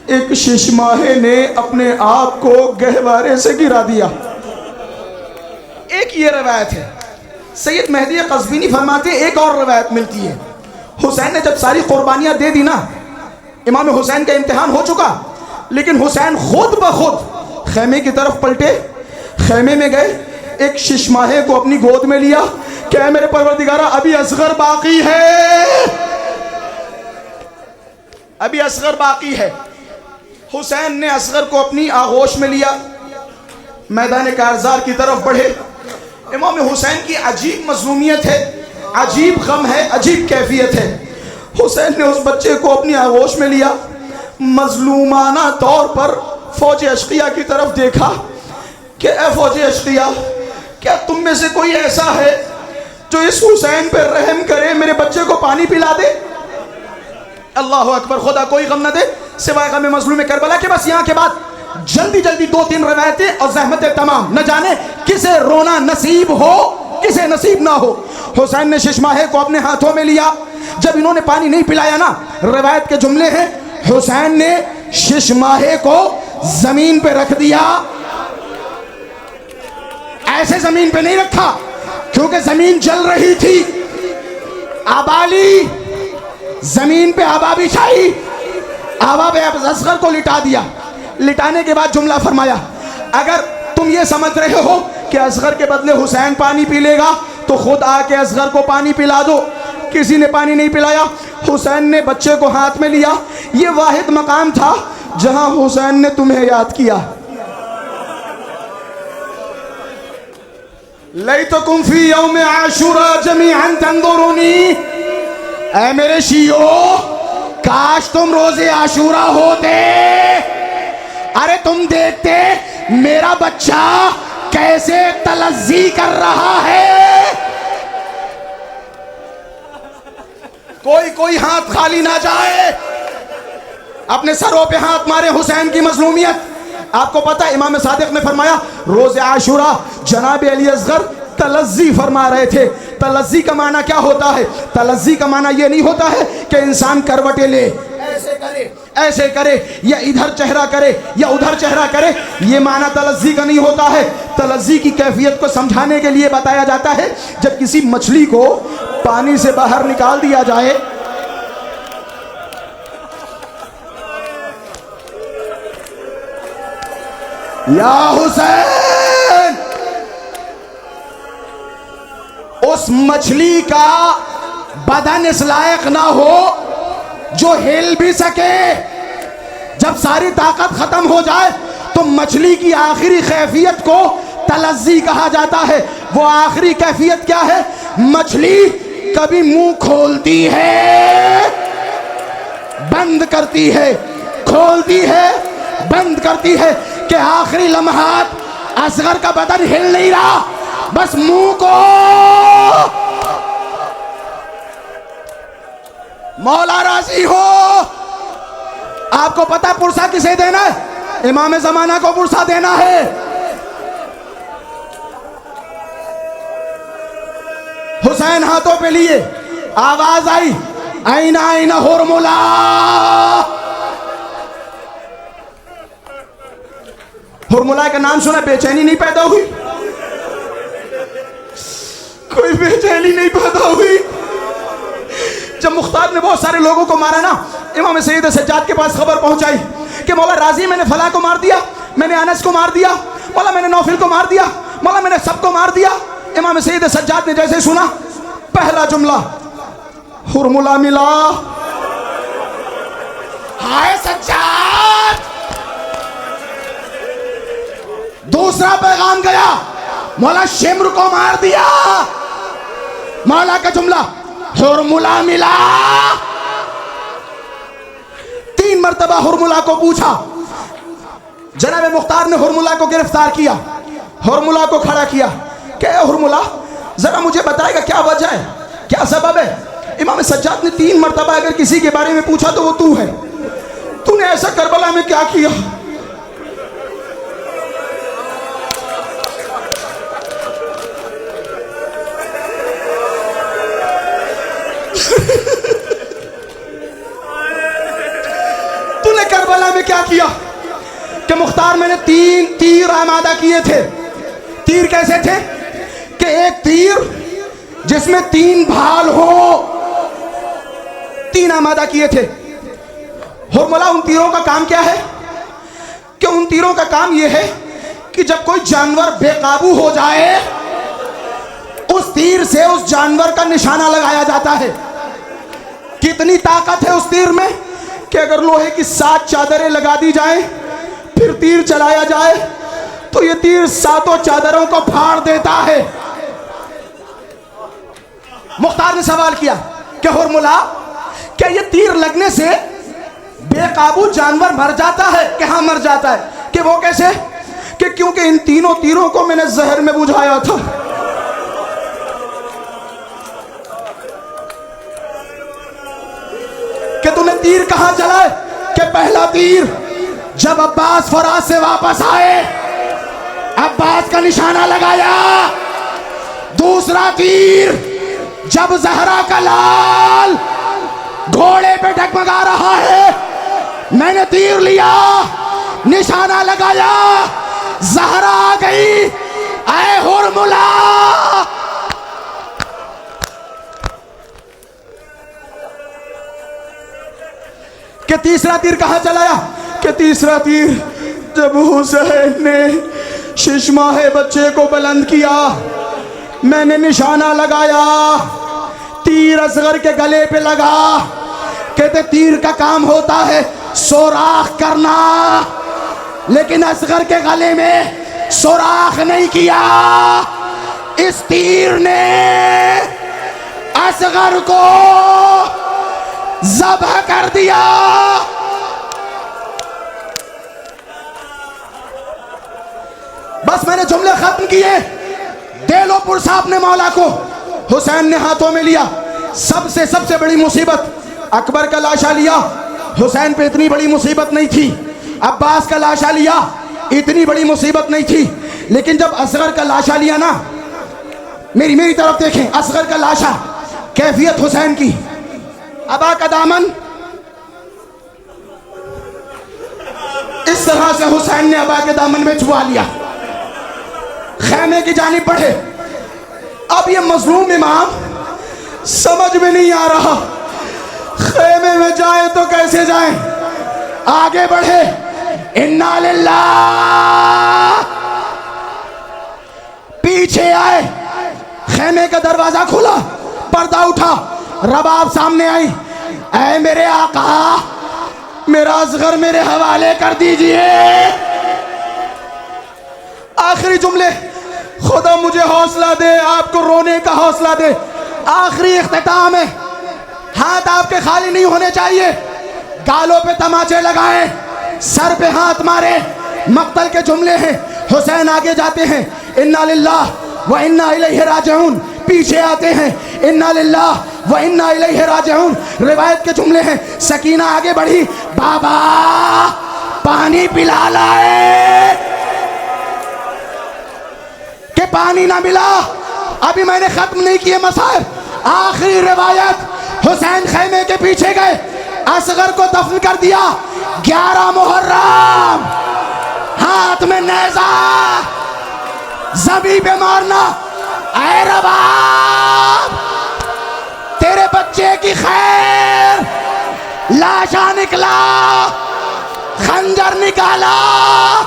ایک ششماہے نے اپنے آپ کو گہوارے سے گرا دیا. ایک یہ روایت ہے. سید مہدی قزوینی فرماتے ہیں ایک اور روایت ملتی ہے, حسین نے جب ساری قربانیاں دے دی نا, امام حسین کا امتحان ہو چکا, لیکن حسین خود بخود خیمے کی طرف پلٹے, خیمے میں گئے, ایک ششماہے کو اپنی گود میں لیا کہ اے میرے پروردگارہ ابھی اصغر باقی ہے, ابھی اصغر باقی ہے. حسین نے اصغر کو اپنی آغوش میں لیا, میدان کارزار کی طرف بڑھے. امام حسین کی عجیب مظلومیت ہے, عجیب غم ہے, عجیب کیفیت ہے. حسین نے اس بچے کو اپنی آغوش میں لیا, مظلومانہ طور پر فوج اشقیہ کی طرف دیکھا کہ اے فوج اشقیہ, کیا تم میں سے کوئی ایسا ہے جو اس حسین پہ رحم کرے, میرے بچے کو پانی پلا دے. اللہ اکبر, خدا کوئی غم نہ دے سوائے غم مظلوم کربلا کے. بس یہاں کے بعد جلدی جلدی 2-3 روایتیں اور زحمتیں تمام, نہ جانے کسے رونا نصیب ہو کسے نصیب نہ ہو. حسین نے ششماہے کو اپنے ہاتھوں میں لیا. جب انہوں نے پانی نہیں پلایا نا, روایت کے جملے ہیں, حسین نے ششماہے کو زمین پہ رکھ دیا. ایسے زمین پہ نہیں رکھا کیونکہ زمین جل رہی تھی, آبا لی زمین پہ آبا بچھائی، آبا پہ اصغر کو لٹا دیا، لٹانے کے بعد جملہ فرمایا اگر تم یہ سمجھ رہے ہو کہ اصغر کے بدلے حسین پانی پی لے گا تو خود آ کے اصغر کو پانی پلا دو۔ کسی نے پانی نہیں پلایا، حسین نے بچے کو ہاتھ میں لیا۔ یہ واحد مقام تھا جہاں حسین نے تمہیں یاد کیا۔ لیتکم فی یوم عاشوراء جمیعا تنظرونی، اے میرے شیعو کاش تم روز عاشوراء ہوتے، ارے تم دیکھتے میرا بچہ کیسے تلذی کر رہا ہے۔ کوئی ہاتھ خالی نہ جائے، اپنے سروں پہ ہاتھ مارے حسین کی مظلومیت۔ آپ کو پتا امام صادق نے فرمایا روز عاشوراء جناب علی اصغر تلذی فرما رہے تھے۔ تلذی کا معنی کیا ہوتا ہے؟ تلذی کا معنی یہ نہیں ہوتا ہے کہ انسان کروٹیں لے، ایسے کرے یا ادھر چہرہ کرے یا ادھر چہرہ کرے، یہ معنی تلذی کا نہیں ہوتا ہے۔ تلذی کی کیفیت کو سمجھانے کے لیے بتایا جاتا ہے جب کسی مچھلی کو پانی سے باہر نکال دیا جائے، یا حسین، اس مچھلی کا بدن اس لائق نہ ہو جو ہل بھی سکے۔ جب ساری طاقت ختم ہو جائے تو مچھلی کی آخری کیفیت کو تلذی کہا جاتا ہے۔ وہ آخری کیفیت کیا ہے؟ مچھلی کبھی منہ کھولتی ہے، بند کرتی ہے، کھولتی ہے، بند کرتی ہے، کہ آخری لمحات اصغر کا بدن ہل نہیں رہا، بس منہ کو مولا راضی ہو۔ آپ کو پتا پرسہ کسے دینا ہے؟ امام زمانہ کو پرسہ دینا ہے۔ حسین ہاتھوں پہ لیے، آواز آئی آئین آئین حرملا۔ حرملا کا نام سنا، بے چینی نہیں پیدا ہوئی؟ کوئی بے چینی نہیں پیدا ہوئی؟ جب مختار نے بہت سارے لوگوں کو مارا نا، امام سید سجاد کے پاس خبر پہنچائی کہ مولا راضی میں نے فلاں کو مار دیا، میں نے انس کو مار دیا، مولا میں نے نوفل کو مار دیا، مولا میں نے سب کو مار دیا۔ امام سید سجاد نے جیسے سنا، پہلا جملہ حرملا ملا، ہائے سجاد۔ دوسرا پیغام گیا، مولا شمر کو مار دیا۔ مولا کا جملہ حرملا ملا۔ 3 مرتبہ حرملا کو پوچھا، جناب مختار نے حرملا کو گرفتار کیا، حرملا کو کھڑا کیا کہ اے حرملا ذرا مجھے بتائے گا کیا وجہ ہے، کیا سبب ہے؟ امام سجاد نے 3 مرتبہ اگر کسی کے بارے میں پوچھا تو وہ تو ہے، تو نے ایسا کربلا میں کیا کیا؟ تو نے کربلا میں کیا کیا؟ کہ مختار میں نے 3 تیر آمادہ کیے تھے۔ تیر کیسے تھے؟ کہ ایک تیر جس میں 3 بھال ہو، 3 آمادہ کیے تھے۔ حرملا ان تیروں کا کام کیا ہے؟ کہ ان تیروں کا کام یہ ہے کہ جب کوئی جانور بے قابو ہو جائے اس تیر سے اس جانور کا نشانہ لگایا جاتا ہے۔ کتنی طاقت ہے اس تیر میں کہ اگر لوہے کی 7 چادریں لگا دی جائیں پھر تیر چلایا جائے تو یہ تیر 7 چادروں کو پھاڑ دیتا ہے۔ مختار نے سوال کیا کہ حرملا کیا یہ تیر لگنے سے بے قابو جانور مر جاتا ہے؟ کہ ہاں مر جاتا ہے۔ کہ وہ کیسے؟ کہ کیونکہ ان تینوں تیروں کو میں نے زہر میں بجھایا تھا۔ کہ تو نے تیر کہاں چلائے؟ کہ پہلا تیر جب عباس فرات سے واپس آئے عباس کا نشانہ لگایا۔ دوسرا تیر جب زہرا کا لال گھوڑے پہ ڈگمگا رہا ہے میں نے تیر لیا، نشانہ لگایا، زہرا آ گئی، اے حرملا۔ کہ تیسرا تیر کہاں چلایا؟ کہ تیسرا تیر جب حسین نے ششماہ بچے کو بلند کیا، میں نے نشانہ لگایا، تیر اصغر کے گلے پہ لگا۔ کہتے تیر کا کام ہوتا ہے سوراخ کرنا، لیکن اصغر کے گلے میں سوراخ نہیں کیا۔ اس تیر نے اصغر کو ذبح کر دیا۔ بس میں نے جملے ختم کیے۔ دیلو پور صاحب نے مولا کو، حسین نے ہاتھوں میں لیا۔ سب سے بڑی مصیبت، اکبر کا لاشا لیا، حسین پہ اتنی بڑی مصیبت نہیں تھی۔ عباس کا لاشا لیا، اتنی بڑی مصیبت نہیں تھی۔ لیکن جب اصغر کا لاشا لیا نا، میری طرف دیکھیں، اصغر کا لاشا، کیفیت حسین کی، ابا کا دامن اس طرح سے حسین نے ابا کے دامن میں چھپا لیا، خیمے کی جانب بڑھے۔ اب یہ مظلوم امام سمجھ میں نہیں آ رہا، خیمے میں جائے تو کیسے جائیں؟ آگے بڑھے، انا للہ، پیچھے آئے، خیمے کا دروازہ کھلا، پردہ اٹھا، رباب سامنے آئی۔ اے میرے آقا، میرا اصغر میرے حوالے کر دیجئے۔ آخری جملے، خدا مجھے حوصلہ دے، آپ کو رونے کا حوصلہ دے۔ آخری اختتام ہے، ہاتھ آپ کے خالی نہیں ہونے چاہیے، گالوں پہ تماچے لگائیں، سر پہ ہاتھ مارے، مقتل کے جملے ہیں۔ حسین آگے جاتے ہیں، انا للہ و انا الیہ راجعون، پیچھے آتے ہیں، انا للہ و انا الیہ راجعون۔ روایت کے جملے ہیں، سکینہ آگے بڑھی، بابا پانی پلا لائے، کہ پانی نہ ملا۔ ابھی میں نے ختم نہیں کیے مسائل۔ آخری روایت، حسین خیمے کے پیچھے گئے، اصغر کو دفن کر دیا۔ 11 محرم، ہاتھ میں نیزہ، زمین پہ مارنا۔ اے رباب، تیرے بچے کی خیر، لاشا نکلا، خنجر نکالا،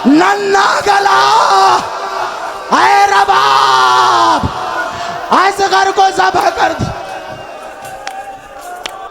ننھا گلا۔ اے رباب، اصغر کو ذبح کر دیا۔